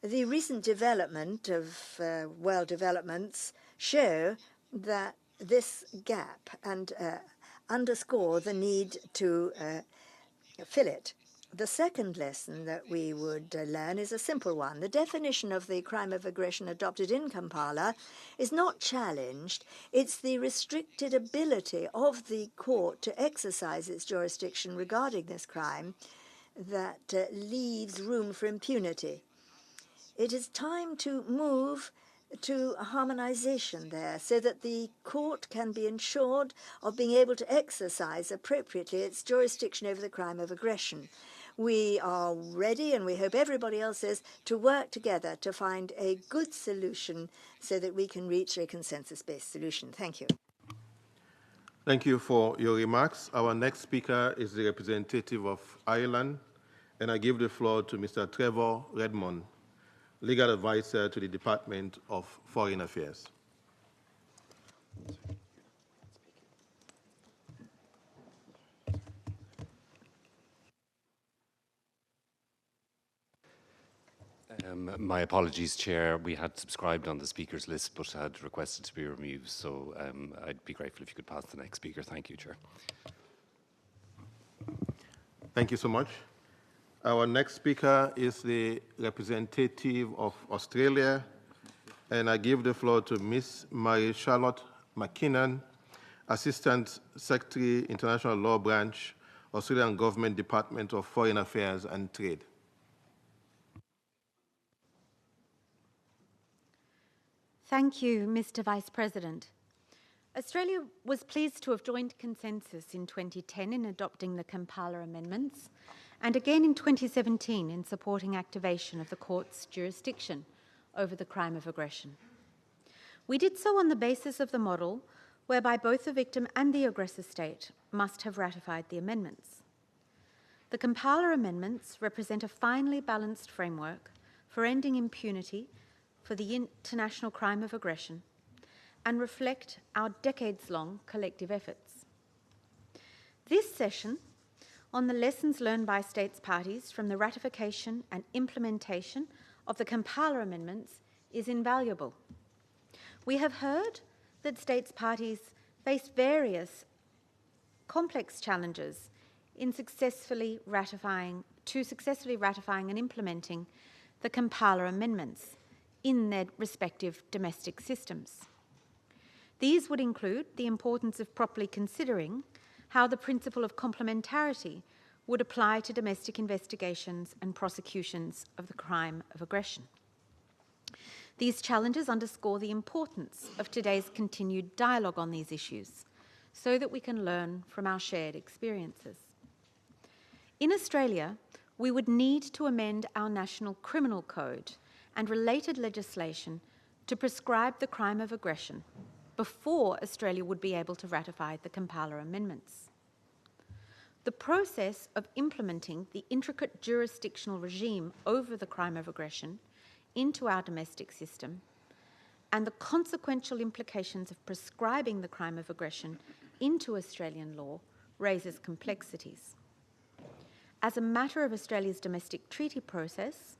The recent development of world developments show that this gap and underscore the need to fill it. The second lesson that we would learn is a simple one. The definition of the crime of aggression adopted in Kampala is not challenged. It's the restricted ability of the court to exercise its jurisdiction regarding this crime that leaves room for impunity. It is time to move to harmonization there so that the court can be ensured of being able to exercise appropriately its jurisdiction over the crime of aggression. We are ready, and we hope everybody else is, to work together to find a good solution so that we can reach a consensus-based solution. Thank you. Thank you for your remarks. Our next speaker is the representative of Ireland, and I give the floor to Mr. Trevor Redmond, Legal Advisor to the Department of Foreign Affairs. My apologies, Chair. We had subscribed on the speakers list but had requested to be removed, so I'd be grateful if you could pass to the next speaker. Thank you, Chair. Thank you so much. Our next speaker is the representative of Australia, and I give the floor to Ms. Mary Charlotte McKinnon, Assistant Secretary, International Law Branch, Australian Government Department of Foreign Affairs and Trade. Thank you, Mr. Vice President. Australia was pleased to have joined consensus in 2010 in adopting the Kampala Amendments, and again in 2017 in supporting activation of the court's jurisdiction over the crime of aggression. We did so on the basis of the model whereby both the victim and the aggressor state must have ratified the amendments. The Kampala Amendments represent a finely balanced framework for ending impunity for the international crime of aggression and reflect our decades-long collective efforts. This session on the lessons learned by states parties from the ratification and implementation of the Kampala Amendments is invaluable. We have heard that states parties face various complex challenges in successfully ratifying and implementing the Kampala Amendments in their respective domestic systems. These would include the importance of properly considering how the principle of complementarity would apply to domestic investigations and prosecutions of the crime of aggression. These challenges underscore the importance of today's continued dialogue on these issues so that we can learn from our shared experiences. In Australia, we would need to amend our National Criminal Code and related legislation to prescribe the crime of aggression before Australia would be able to ratify the Kampala Amendments. The process of implementing the intricate jurisdictional regime over the crime of aggression into our domestic system and the consequential implications of prescribing the crime of aggression into Australian law raises complexities. As a matter of Australia's domestic treaty process,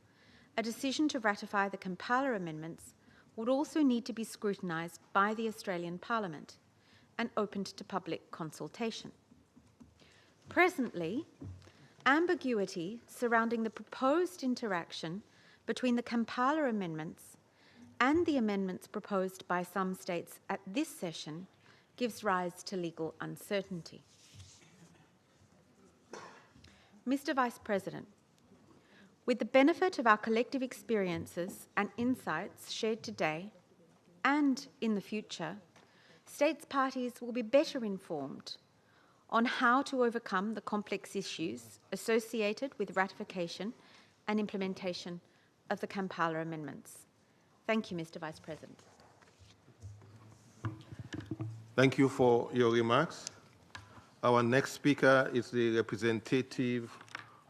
a decision to ratify the Kampala Amendments would also need to be scrutinised by the Australian Parliament and opened to public consultation. Presently, ambiguity surrounding the proposed interaction between the Kampala Amendments and the amendments proposed by some states at this session gives rise to legal uncertainty. Mr. Vice President, with the benefit of our collective experiences and insights shared today and in the future, states parties will be better informed on how to overcome the complex issues associated with ratification and implementation of the Kampala Amendments. Thank you, Mr. Vice President. Thank you for your remarks. Our next speaker is the representative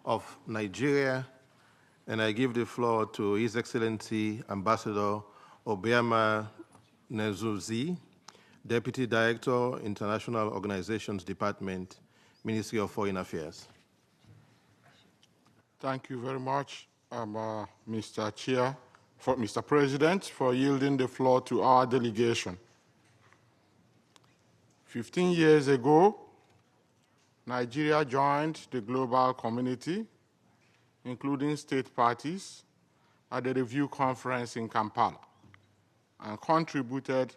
of Nigeria, and I give the floor to His Excellency Ambassador Obiama Nezuzi, Deputy Director, International Organizations Department, Ministry of Foreign Affairs. Thank you very much, Mr. President, for yielding the floor to our delegation. 15 years ago, Nigeria joined the global community, including state parties, at the review conference in Kampala, and contributed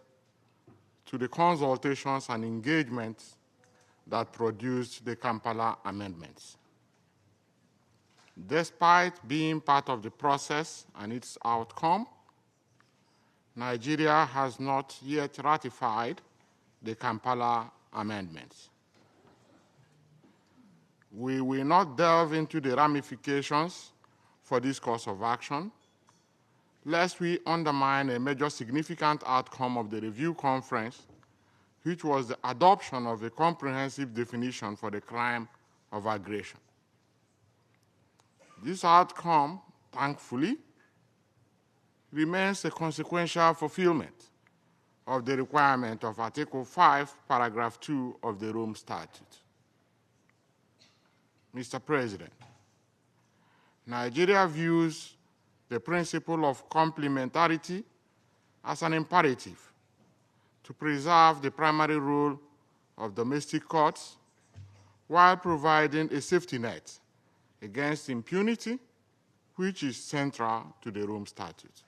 to the consultations and engagements that produced the Kampala amendments. Despite being part of the process and its outcome, Nigeria has not yet ratified the Kampala amendments. We will not delve into the ramifications for this course of action, lest we undermine a major significant outcome of the review conference, which was the adoption of a comprehensive definition for the crime of aggression. This outcome, thankfully, remains a consequential fulfillment of the requirement of Article 5, Paragraph 2 of the Rome Statute. Mr. President, Nigeria views the principle of complementarity as an imperative to preserve the primary role of domestic courts while providing a safety net against impunity, which is central to the Rome Statute.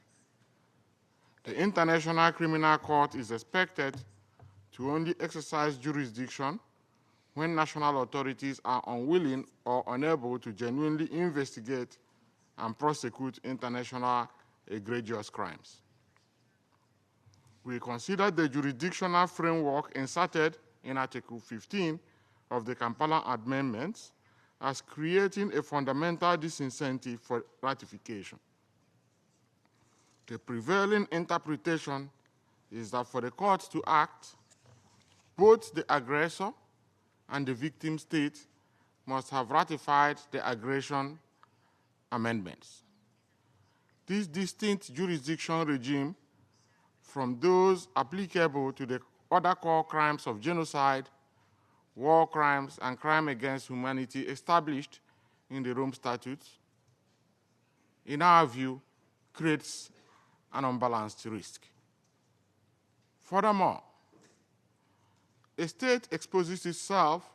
The International Criminal Court is expected to only exercise jurisdiction when national authorities are unwilling or unable to genuinely investigate and prosecute international egregious crimes. We consider the jurisdictional framework inserted in Article 15 of the Kampala Amendments as creating a fundamental disincentive for ratification. The prevailing interpretation is that for the court to act, both the aggressor and the victim state must have ratified the aggression amendments. This distinct jurisdiction regime from those applicable to the other core crimes of genocide, war crimes, and crime against humanity established in the Rome Statute, in our view, creates an unbalanced risk. Furthermore, a state exposes itself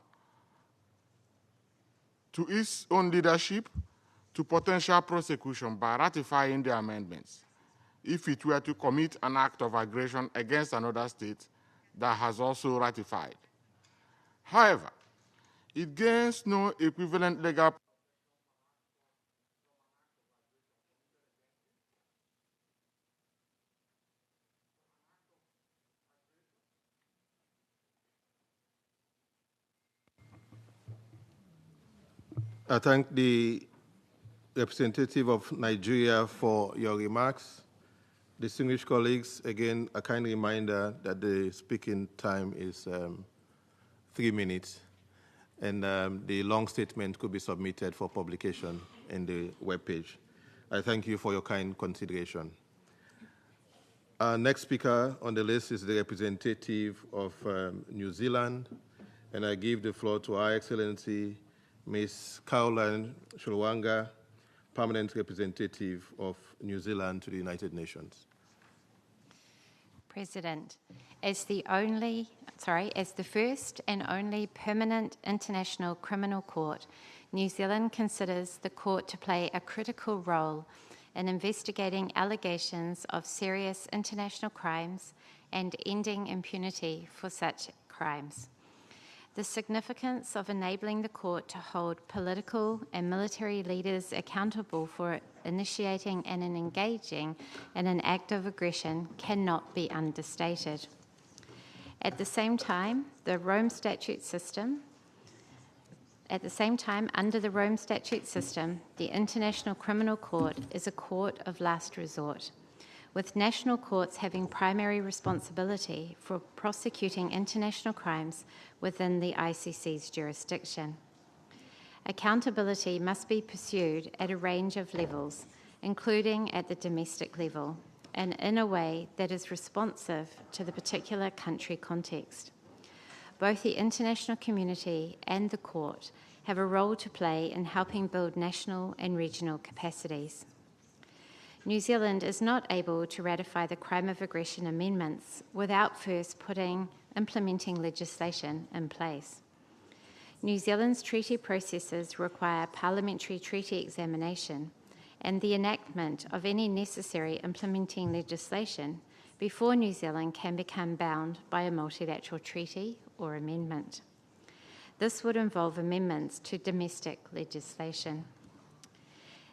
to its own leadership to potential prosecution by ratifying the amendments if it were to commit an act of aggression against another state that has also ratified. However, it gains no equivalent legal I thank the representative of Nigeria for your remarks. Distinguished colleagues, again, a kind reminder that the speaking time is 3 minutes, and the long statement could be submitted for publication in the webpage. I thank you for your kind consideration. Our next speaker on the list is the representative of New Zealand, and I give the floor to Her Excellency Ms. Caroline Shulwanga, Permanent Representative of New Zealand to the United Nations. President, as the first and only permanent international criminal court, New Zealand considers the court to play a critical role in investigating allegations of serious international crimes and ending impunity for such crimes. The significance of enabling the court to hold political and military leaders accountable for initiating and engaging in an act of aggression cannot be understated. At the same time, under the Rome Statute system, the International Criminal Court is a court of last resort, with national courts having primary responsibility for prosecuting international crimes within the ICC's jurisdiction. Accountability must be pursued at a range of levels, including at the domestic level, and in a way that is responsive to the particular country context. Both the international community and the court have a role to play in helping build national and regional capacities. New Zealand is not able to ratify the crime of aggression amendments without first implementing legislation in place. New Zealand's treaty processes require parliamentary treaty examination and the enactment of any necessary implementing legislation before New Zealand can become bound by a multilateral treaty or amendment. This would involve amendments to domestic legislation.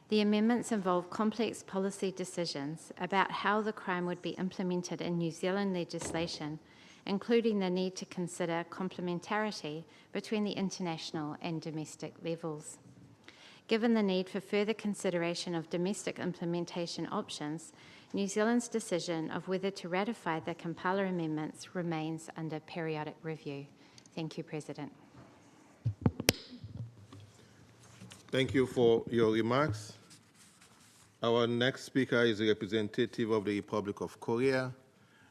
The amendments involve complex policy decisions about how the crime would be implemented in New Zealand legislation, including the need to consider complementarity between the international and domestic levels. Given the need for further consideration of domestic implementation options, New Zealand's decision of whether to ratify the Kampala amendments remains under periodic review. Thank you, President. Thank you for your remarks. Our next speaker is a representative of the Republic of Korea,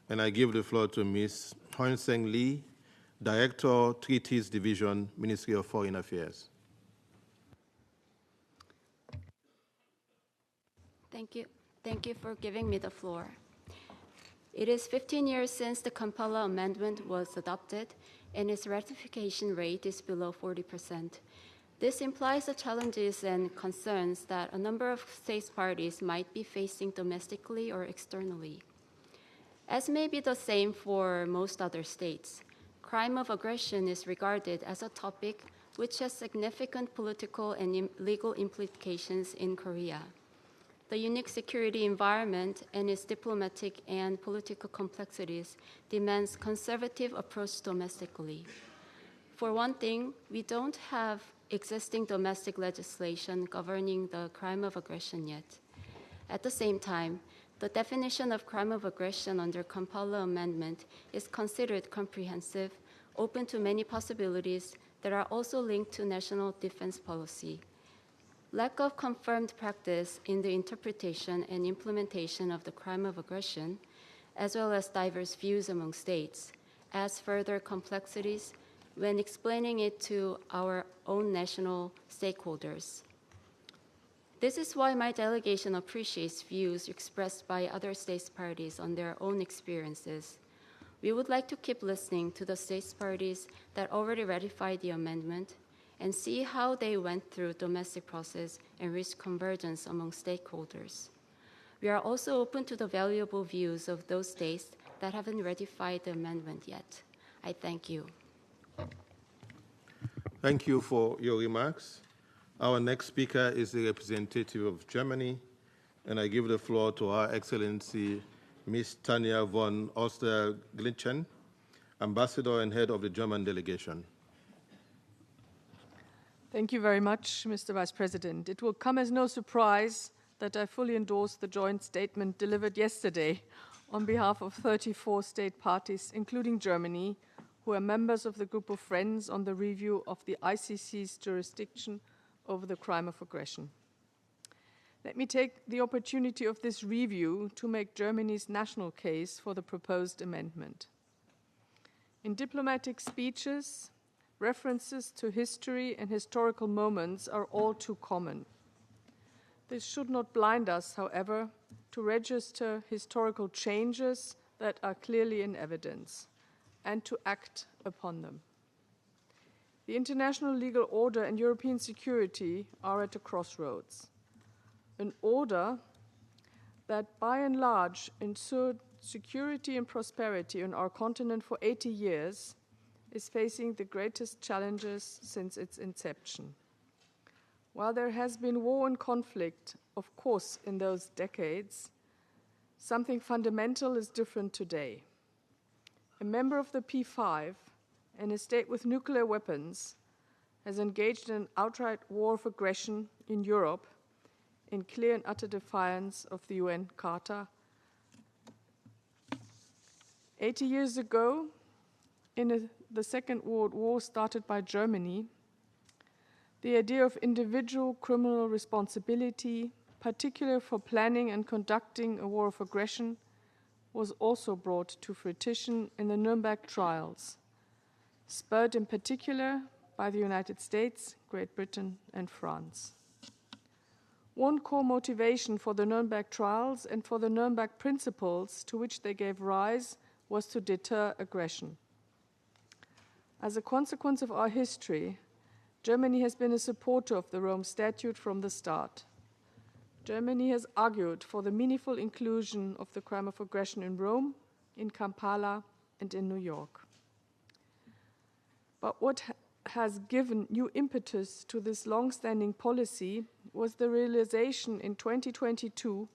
and I give the floor to Ms. Hyun-Seng Lee, Director, Treaties Division, Ministry of Foreign Affairs. Thank you. Thank you for giving me the floor. It is 15 years since the Kampala Amendment was adopted, and its ratification rate is below 40%. This implies the challenges and concerns that a number of states parties might be facing domestically or externally. As may be the same for most other states, crime of aggression is regarded as a topic which has significant political and legal implications in Korea. The unique security environment and its diplomatic and political complexities demands conservative approach domestically. For one thing, we don't have existing domestic legislation governing the crime of aggression yet. At the same time, the definition of crime of aggression under Kampala Amendment is considered comprehensive, open to many possibilities that are also linked to national defense policy. Lack of confirmed practice in the interpretation and implementation of the crime of aggression, as well as diverse views among states, adds further complexities when explaining it to our own national stakeholders. This is why my delegation appreciates views expressed by other states parties on their own experiences. We would like to keep listening to the states parties that already ratified the amendment and see how they went through domestic process and reach convergence among stakeholders. We are also open to the valuable views of those states that haven't ratified the amendment yet. I thank you. Thank you for your remarks. Our next speaker is the representative of Germany, and I give the floor to Her Excellency Ms. Tanja von Oster-Glitschen, Ambassador and Head of the German Delegation. Thank you very much, Mr. Vice President. It will come as no surprise that I fully endorse the joint statement delivered yesterday on behalf of 34 state parties, including Germany, who are members of the Group of Friends on the review of the ICC's jurisdiction over the crime of aggression. Let me take the opportunity of this review to make Germany's national case for the proposed amendment. In diplomatic speeches, references to history and historical moments are all too common. This should not blind us, however, to register historical changes that are clearly in evidence and to act upon them. The international legal order and European security are at a crossroads. An order that, by and large, ensured security and prosperity on our continent for 80 years is facing the greatest challenges since its inception. While there has been war and conflict, of course, in those decades, something fundamental is different today. A member of the P5 and a state with nuclear weapons has engaged in an outright war of aggression in Europe in clear and utter defiance of the UN Charter. 80 years ago, in the Second World War started by Germany, the idea of individual criminal responsibility particularly for planning and conducting a war of aggression, was also brought to fruition in the Nuremberg trials, spurred in particular by the United States, Great Britain, and France. One core motivation for the Nuremberg trials and for the Nuremberg principles to which they gave rise was to deter aggression. As a consequence of our history, Germany has been a supporter of the Rome Statute from the start. Germany has argued for the meaningful inclusion of the crime of aggression in Rome, in Kampala, and in New York. But what has given new impetus to this long-standing policy was the realization in 2022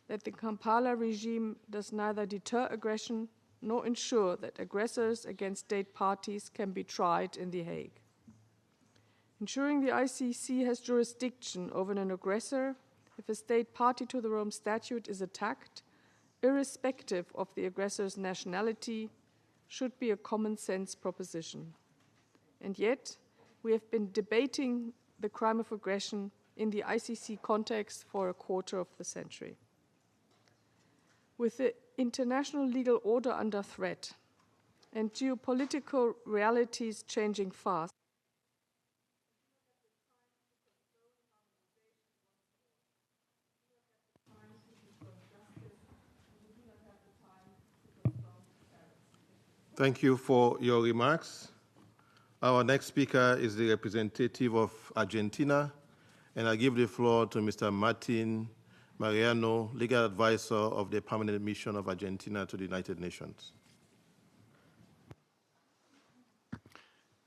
that the Kampala regime does neither deter aggression nor ensure that aggressors against state parties can be tried in The Hague. Ensuring the ICC has jurisdiction over an aggressor if a state party to the Rome Statute is attacked, irrespective of the aggressor's nationality, should be a common-sense proposition. And yet, we have been debating the crime of aggression in the ICC context for a quarter of the century. With the international legal order under threat and geopolitical realities changing fast, Thank you for your remarks. Our next speaker is the representative of Argentina, and I give the floor to Mr. Martin Mariano, legal advisor of the Permanent Mission of Argentina to the United Nations.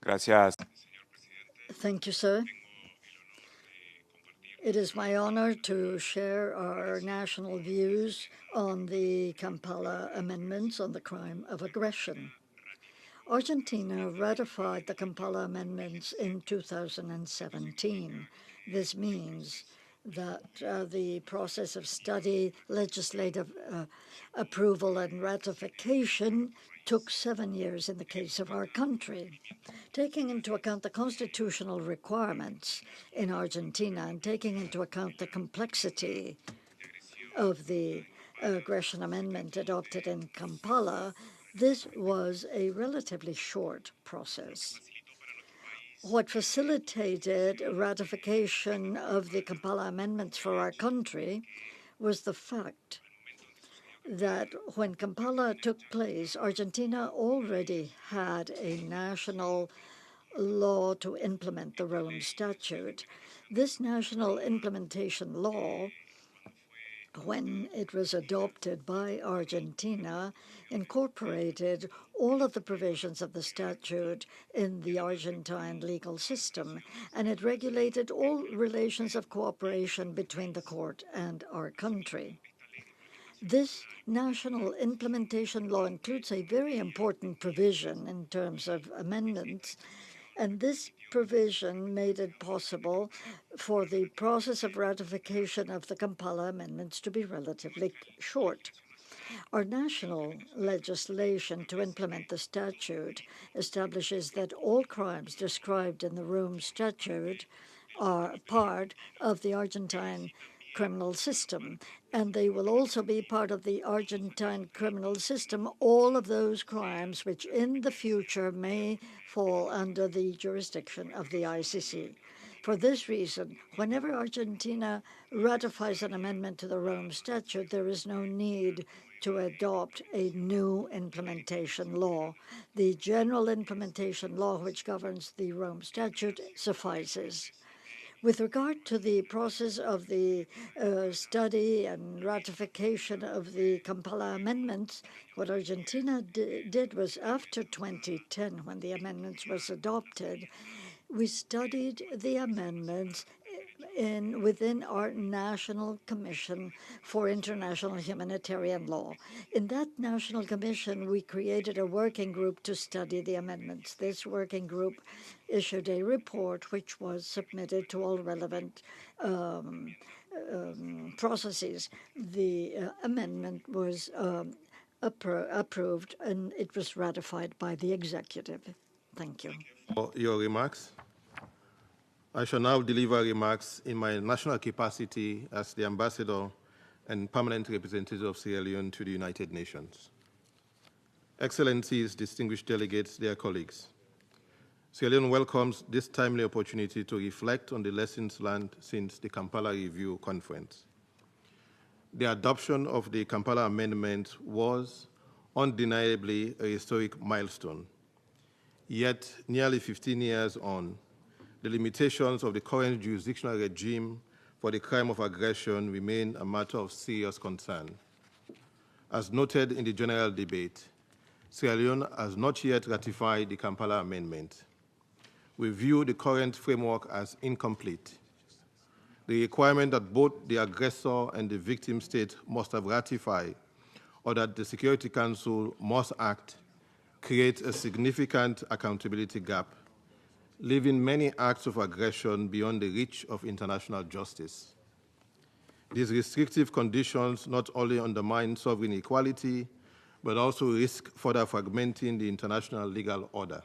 Gracias. Thank you, sir. It is my honor to share our national views on the Kampala amendments on the crime of aggression. Argentina ratified the Kampala amendments in 2017. This means that the process of study, legislative approval, and ratification took 7 years in the case of our country. Taking into account the constitutional requirements in Argentina and taking into account the complexity of the aggression amendment adopted in Kampala, this was a relatively short process. What facilitated ratification of the Kampala amendments for our country was the fact that when Kampala took place, Argentina already had a national law to implement the Rome Statute. This national implementation law, when it was adopted by Argentina, incorporated all of the provisions of the statute in the Argentine legal system, and it regulated all relations of cooperation between the court and our country. This national implementation law includes a very important provision in terms of amendments, and this provision made it possible for the process of ratification of the Kampala amendments to be relatively short. Our national legislation to implement the statute establishes that all crimes described in the Rome Statute are part of the Argentine criminal system, and they will also be part of the Argentine criminal system, all of those crimes which in the future may fall under the jurisdiction of the ICC. For this reason, whenever Argentina ratifies an amendment to the Rome Statute, there is no need to adopt a new implementation law. The general implementation law which governs the Rome Statute suffices. With regard to the process of the study and ratification of the Kampala amendments, what Argentina did was after 2010, when the amendments was adopted, we studied the amendments within our National Commission for International Humanitarian Law. In that National Commission, we created a working group to study the amendments. This working group issued a report which was submitted to all relevant processes. The amendment was approved and it was ratified by the executive. Thank you. For your remarks. I shall now deliver remarks in my national capacity as the Ambassador and Permanent Representative of Sierra Leone to the United Nations. Excellencies, distinguished delegates, dear colleagues, Sierra Leone welcomes this timely opportunity to reflect on the lessons learned since the Kampala Review Conference. The adoption of the Kampala Amendment was undeniably a historic milestone. Yet, nearly 15 years on, the limitations of the current jurisdictional regime for the crime of aggression remain a matter of serious concern. As noted in the general debate, Sierra Leone has not yet ratified the Kampala Amendment. We view the current framework as incomplete. The requirement that both the aggressor and the victim state must have ratified, or that the Security Council must act, creates a significant accountability gap, leaving many acts of aggression beyond the reach of international justice. These restrictive conditions not only undermine sovereign equality, but also risk further fragmenting the international legal order.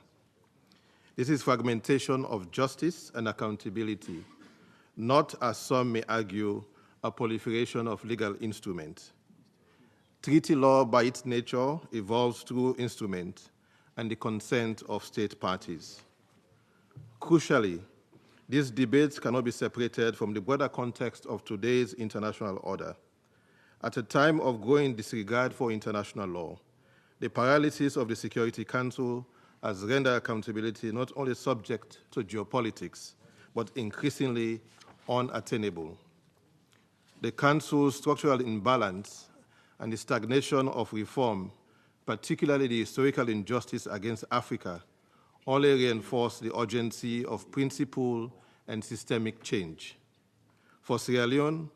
This is fragmentation of justice and accountability, not, as some may argue, a proliferation of legal instruments. Treaty law, by its nature, evolves through instruments and the consent of state parties. Crucially, these debates cannot be separated from the broader context of today's international order. At a time of growing disregard for international law, the paralysis of the Security Council has rendered accountability not only subject to geopolitics, but increasingly unattainable. The Council's structural imbalance and the stagnation of reform, particularly the historical injustice against Africa, only reinforce the urgency of principle and systemic change. For Sierra Leone,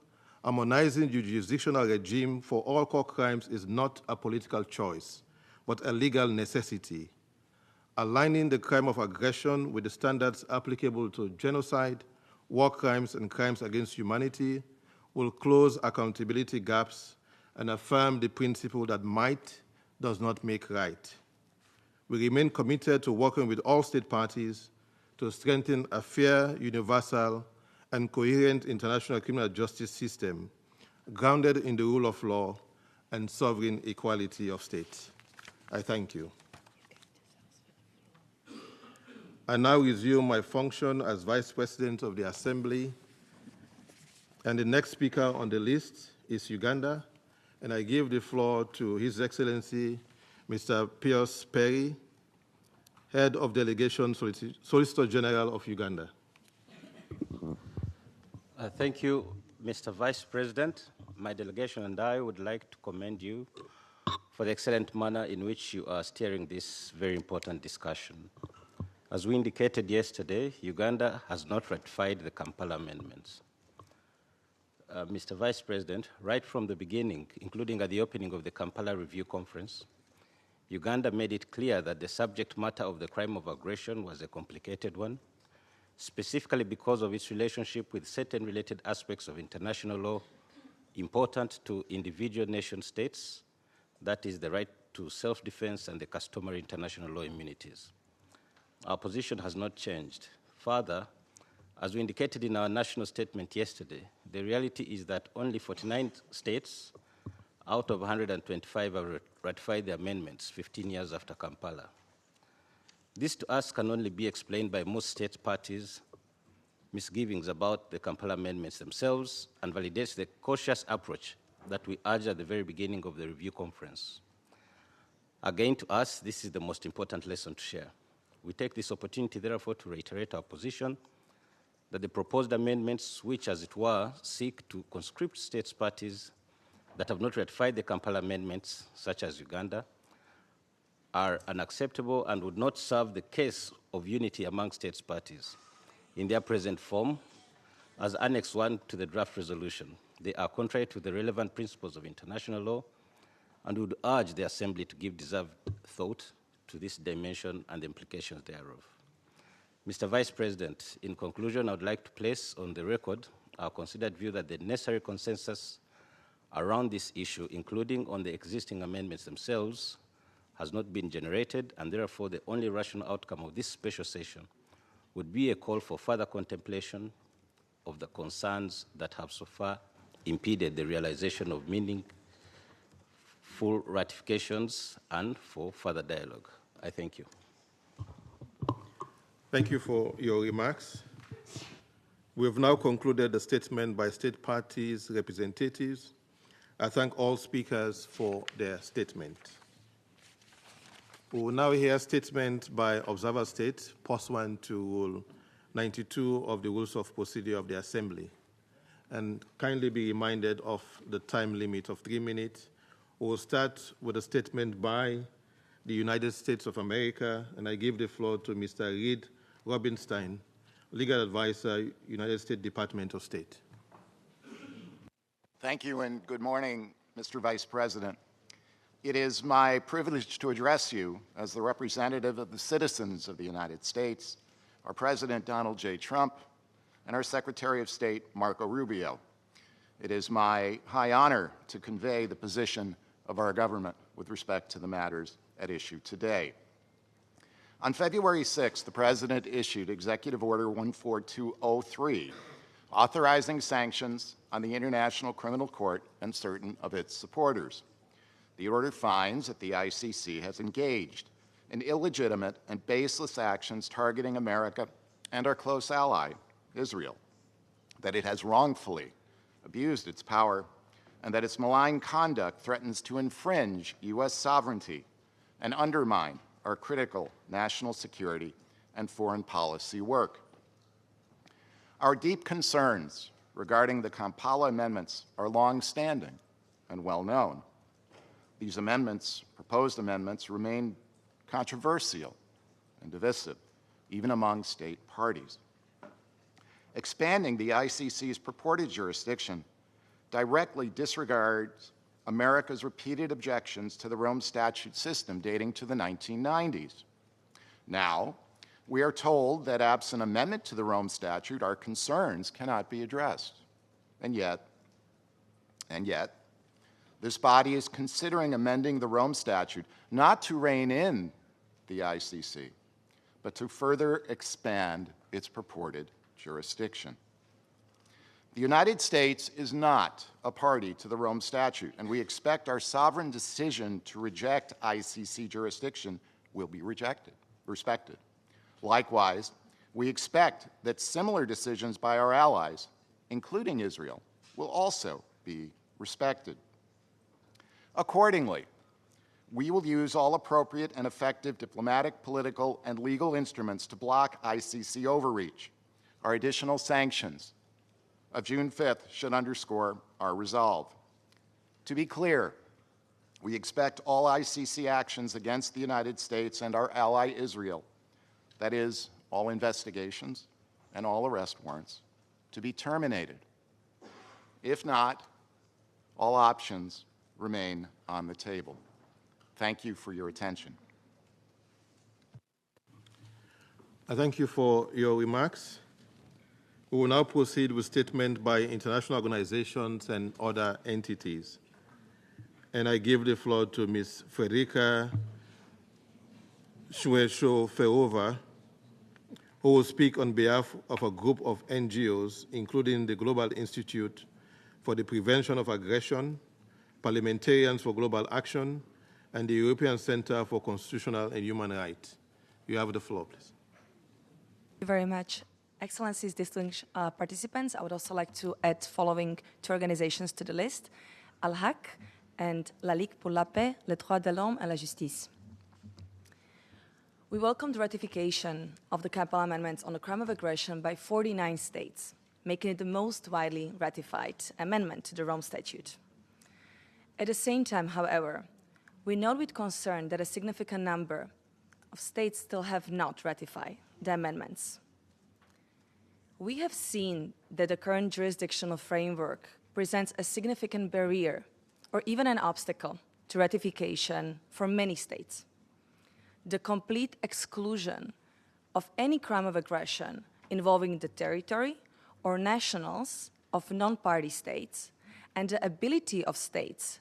harmonizing the jurisdictional regime for all core crimes is not a political choice, but a legal necessity. Aligning the crime of aggression with the standards applicable to genocide, war crimes, and crimes against humanity will close accountability gaps and affirm the principle that might does not make right. We remain committed to working with all state parties to strengthen a fair, universal, and coherent international criminal justice system grounded in the rule of law and sovereign equality of states. I thank you. I now resume my function as Vice President of the Assembly, and the next speaker on the list is Uganda, and I give the floor to His Excellency, Mr. Pius Perry, Head of Delegation, Solicitor General of Uganda. Thank you, Mr. Vice President. My delegation and I would like to commend you for the excellent manner in which you are steering this very important discussion. As we indicated yesterday, Uganda has not ratified the Kampala amendments. Mr. Vice President, right from the beginning, including at the opening of the Kampala Review Conference, Uganda made it clear that the subject matter of the crime of aggression was a complicated one, specifically because of its relationship with certain related aspects of international law important to individual nation states, that is the right to self-defense and the customary international law immunities. Our position has not changed. Further, as we indicated in our national statement yesterday, the reality is that only 49 states out of 125 have ratified the amendments 15 years after Kampala. This to us can only be explained by most state parties' misgivings about the Kampala amendments themselves and validates the cautious approach that we urged at the very beginning of the review conference. Again, to us, this is the most important lesson to share. We take this opportunity, therefore, to reiterate our position that the proposed amendments, which, as it were, seek to conscript states parties that have not ratified the Kampala amendments, such as Uganda, are unacceptable and would not serve the case of unity among states parties. In their present form, as Annex 1 to the draft resolution, they are contrary to the relevant principles of international law and would urge the Assembly to give deserved thought to this dimension and the implications thereof. Mr. Vice President, in conclusion, I would like to place on the record our considered view that the necessary consensus around this issue, including on the existing amendments themselves, has not been generated, and therefore the only rational outcome of this special session would be a call for further contemplation of the concerns that have so far impeded the realization of meaningful ratifications and for further dialogue. I thank you. Thank you for your remarks. We have now concluded the statement by state parties' representatives. I thank all speakers for their statement. We will now hear statement by observer state pursuant to Rule 92 of the Rules of Procedure of the Assembly. And kindly be reminded of the time limit of 3 minutes. We will start with a statement by the United States of America, and I give the floor to Mr. Reed Robinstein, Legal Advisor, United States Department of State. Thank you, and good morning, Mr. Vice President. It is my privilege to address you as the representative of the citizens of the United States, our President Donald J. Trump, and our Secretary of State Marco Rubio. It is my high honor to convey the position of our government with respect to the matters at issue today. On February 6th, the President issued Executive Order 14203, authorizing sanctions on the International Criminal Court and certain of its supporters. The order finds that the ICC has engaged in illegitimate and baseless actions targeting America and our close ally, Israel, that it has wrongfully abused its power, and that its malign conduct threatens to infringe U.S. sovereignty and undermine our critical national security and foreign policy work. Our deep concerns regarding the Kampala amendments are long-standing and well-known. These amendments, proposed amendments, remain controversial and divisive, even among state parties. Expanding the ICC's purported jurisdiction directly disregards America's repeated objections to the Rome Statute system dating to the 1990s. Now, we are told that absent amendment to the Rome Statute, our concerns cannot be addressed. And yet, this body is considering amending the Rome Statute not to rein in the ICC, but to further expand its purported jurisdiction. The United States is not a party to the Rome Statute, and we expect our sovereign decision to reject ICC jurisdiction will be respected. Likewise, we expect that similar decisions by our allies, including Israel, will also be respected. Accordingly, we will use all appropriate and effective diplomatic, political, and legal instruments to block ICC overreach. Our additional sanctions of June 5th should underscore our resolve. To be clear, we expect all ICC actions against the United States and our ally Israel, that is, all investigations and all arrest warrants, to be terminated. If not, all options remain on the table. Thank you for your attention. I thank you for your remarks. We will now proceed with statement by international organizations and other entities. And I give the floor to Ms. Frederica Shuesho-Ferova, who will speak on behalf of a group of NGOs, including the Global Institute for the Prevention of Aggression, Parliamentarians for Global Action, and the European Center for Constitutional and Human Rights. You have the floor, please. Thank you very much. Excellencies, distinguished participants, I would also like to add following two organizations to the list, Al-Haq and La Ligue pour la Paix, les droits de l'homme et la justice. We welcome the ratification of the Kampala Amendments on the crime of aggression by 49 states, making it the most widely ratified amendment to the Rome Statute. At the same time, however, we note with concern that a significant number of states still have not ratified the amendments. We have seen that the current jurisdictional framework presents a significant barrier or even an obstacle to ratification for many states. The complete exclusion of any crime of aggression involving the territory or nationals of non-party states and the ability of states,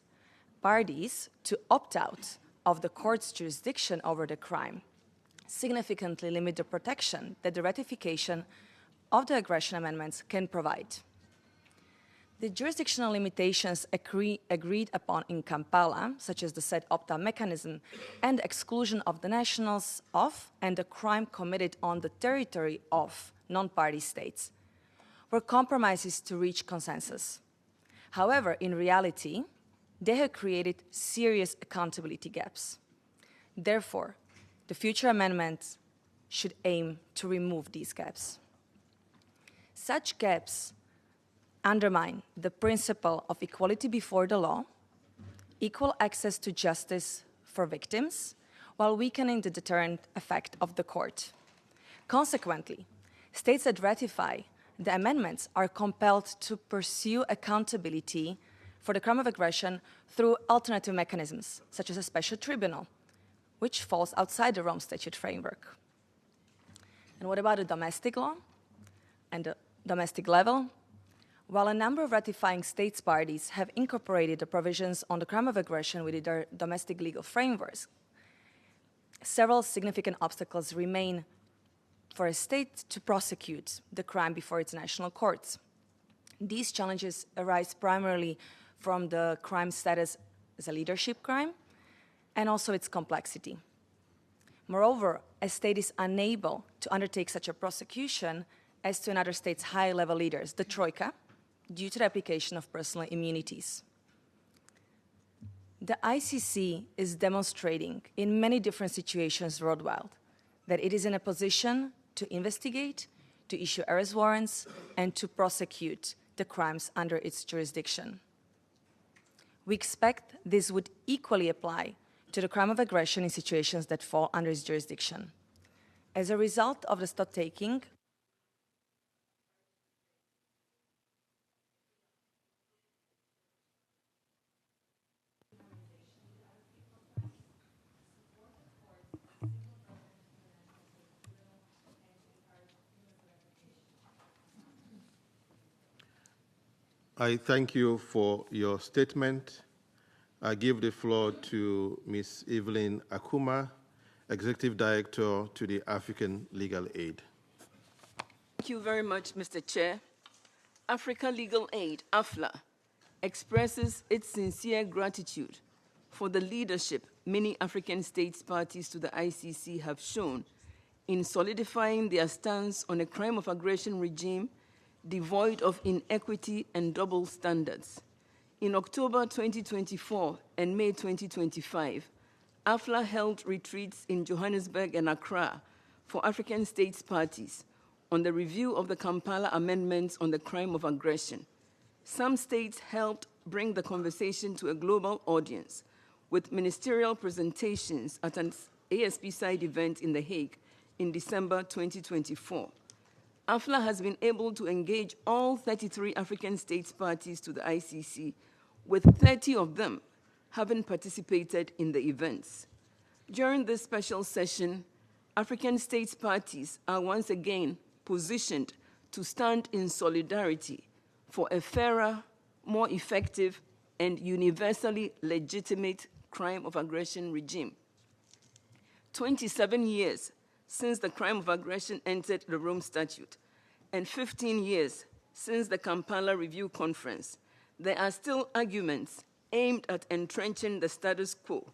parties, to opt out of the court's jurisdiction over the crime significantly limit the protection that the ratification of the aggression amendments can provide. The jurisdictional limitations agreed upon in Kampala, such as the said opt-out mechanism and exclusion of the nationals of and the crime committed on the territory of non-party states, were compromises to reach consensus. However, in reality, they have created serious accountability gaps. Therefore, the future amendments should aim to remove these gaps. Such gaps undermine the principle of equality before the law, equal access to justice for victims, while weakening the deterrent effect of the court. Consequently, states that ratify the amendments are compelled to pursue accountability for the crime of aggression through alternative mechanisms, such as a special tribunal, which falls outside the Rome Statute framework. And what about the domestic law and the domestic level? While a number of ratifying states parties have incorporated the provisions on the crime of aggression within their domestic legal frameworks, several significant obstacles remain for a state to prosecute the crime before its national courts. These challenges arise primarily from the crime status as a leadership crime and also its complexity. Moreover, a state is unable to undertake such a prosecution as to another state's high-level leaders, the Troika, due to the application of personal immunities. The ICC is demonstrating in many different situations worldwide that it is in a position to investigate, to issue arrest warrants, and to prosecute the crimes under its jurisdiction. We expect this would equally apply to the crime of aggression in situations that fall under its jurisdiction. As a result of the stock-taking, I thank you for your statement. I give the floor to Ms. Evelyn Akuma, Executive Director to the African Legal Aid. Thank you very much, Mr. Chair. Africa Legal Aid, AFLA, expresses its sincere gratitude for the leadership many African states parties to the ICC have shown in solidifying their stance on a crime of aggression regime devoid of inequity and double standards. In October 2024 and May 2025, AFLA held retreats in Johannesburg and Accra for African states parties on the review of the Kampala amendments on the crime of aggression. Some states helped bring the conversation to a global audience with ministerial presentations at an ASP side event in The Hague in December 2024. AFLA has been able to engage all 33 African states parties to the ICC, with 30 of them having participated in the events. During this special session, African states parties are once again positioned to stand in solidarity for a fairer, more effective, and universally legitimate crime of aggression regime. 27 years since the crime of aggression entered the Rome Statute, and 15 years since the Kampala Review Conference, there are still arguments aimed at entrenching the status quo,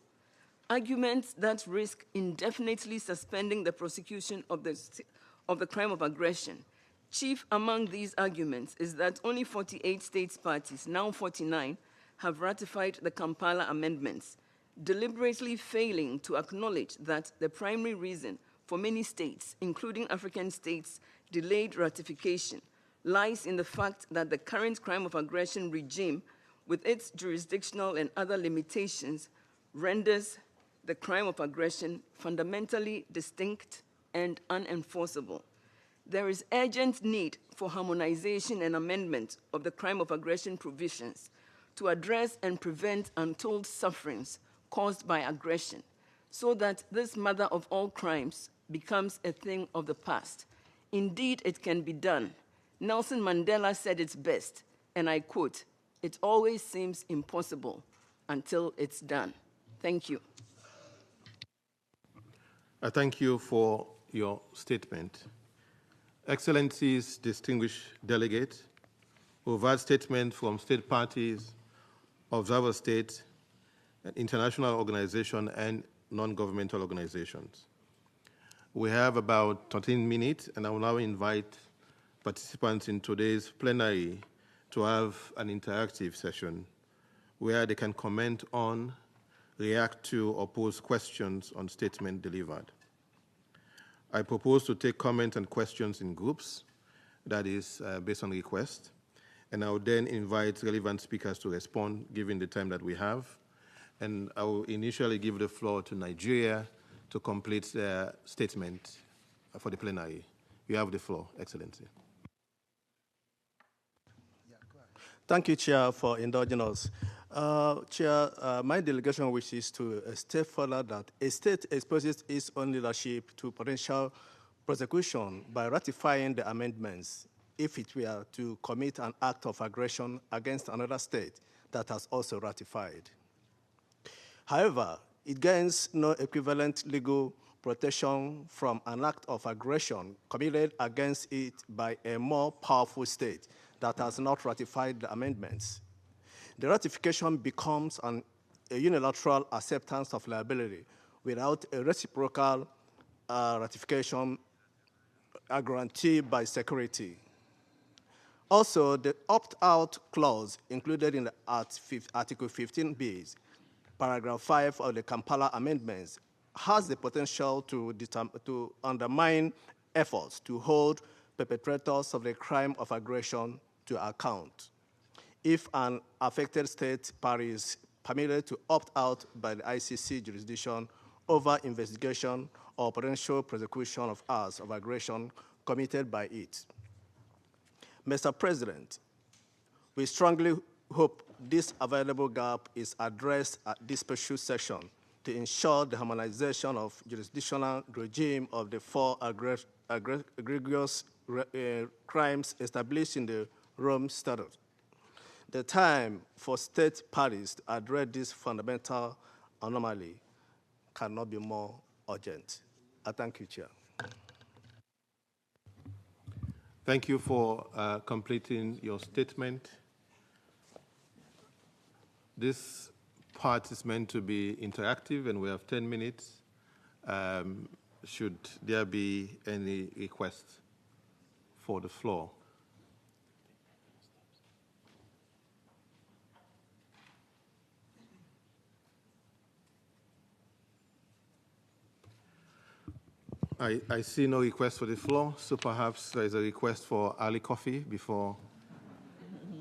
arguments that risk indefinitely suspending the prosecution of the crime of aggression. Chief among these arguments is that only 48 states parties, now 49, have ratified the Kampala amendments, deliberately failing to acknowledge that the primary reason for many states, including African states, delayed ratification lies in the fact that the current crime of aggression regime, with its jurisdictional and other limitations, renders the crime of aggression fundamentally distinct and unenforceable. There is urgent need for harmonization and amendment of the crime of aggression provisions to address and prevent untold sufferings caused by aggression, so that this mother of all crimes becomes a thing of the past. Indeed, it can be done. Nelson Mandela said it best, and I quote, "It always seems impossible until it's done." Thank you. I thank you for your statement. Excellencies, distinguished delegate, we've heard statements from state parties, observer states, international organizations, and non-governmental organizations. We have about 13 minutes, and I will now invite participants in today's plenary to have an interactive session where they can comment on, react to, or pose questions on statements delivered. I propose to take comments and questions in groups, that is based on request, and I will then invite relevant speakers to respond given the time that we have. And I will initially give the floor to Nigeria to complete their statement for the plenary. You have the floor, Excellency. Thank you, Chair, for indulging us. Chair, my delegation wishes to state further that a state exposes its own leadership to potential prosecution by ratifying the amendments if it were to commit an act of aggression against another state that has also ratified. However, it gains no equivalent legal protection from an act of aggression committed against it by a more powerful state that has not ratified the amendments. The ratification becomes a unilateral acceptance of liability without a reciprocal ratification guaranteed by security. Also, the opt-out clause included in Article 15b, paragraph 5 of the Kampala amendments has the potential to undermine efforts to hold perpetrators of the crime of aggression to account. If an affected state party is permitted to opt out by the ICC jurisdiction over investigation or potential prosecution of acts of aggression committed by it. Mr. President, we strongly hope this available gap is addressed at this special session to ensure the harmonization of jurisdictional regime of the four egregious crimes established in the Rome Statute. The time for state parties to address this fundamental anomaly cannot be more urgent. I thank you, Chair. Thank you for completing your statement. This part is meant to be interactive, and we have 10 minutes. Should there be any request for the floor? I see no request for the floor, so perhaps there is a request for early coffee before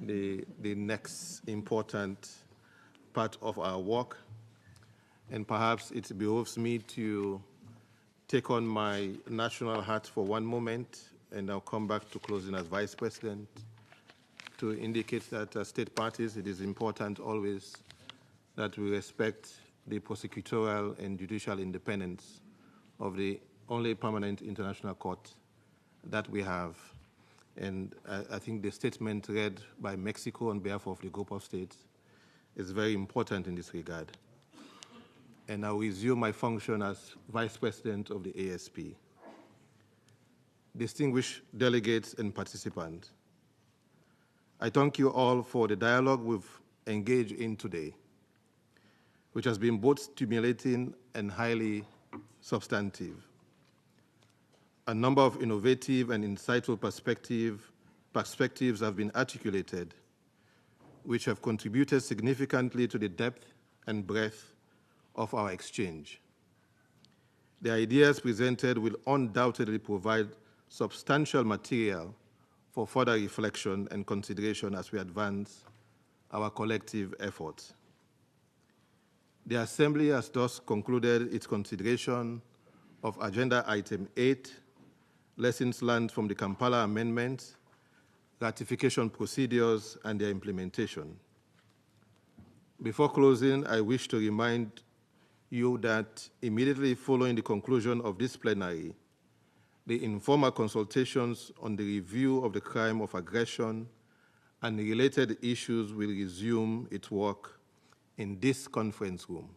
the next important part of our work. And perhaps it behooves me to take on my national hat for one moment, and I'll come back to closing as Vice President to indicate that as state parties, it is important always that we respect the prosecutorial and judicial independence of the only permanent international court that we have. And I think the statement read by Mexico on behalf of the group of states is very important in this regard. And I will resume my function as Vice President of the ASP. Distinguished delegates and participants, I thank you all for the dialogue we've engaged in today, which has been both stimulating and highly substantive. A number of innovative and insightful perspectives have been articulated, which have contributed significantly to the depth and breadth of our exchange. The ideas presented will undoubtedly provide substantial material for further reflection and consideration as we advance our collective efforts. The Assembly has thus concluded its consideration of Agenda Item 8, Lessons Learned from the Kampala Amendments, Ratification Procedures, and their implementation. Before closing, I wish to remind you that immediately following the conclusion of this plenary, the informal consultations on the review of the crime of aggression and related issues will resume its work in this conference room.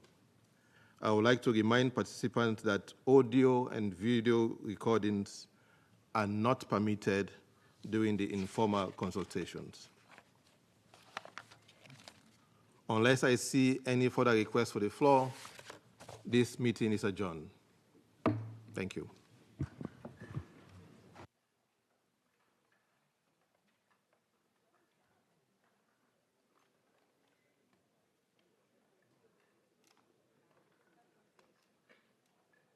I would like to remind participants that audio and video recordings are not permitted during the informal consultations. Unless I see any further requests for the floor, this meeting is adjourned. Thank you.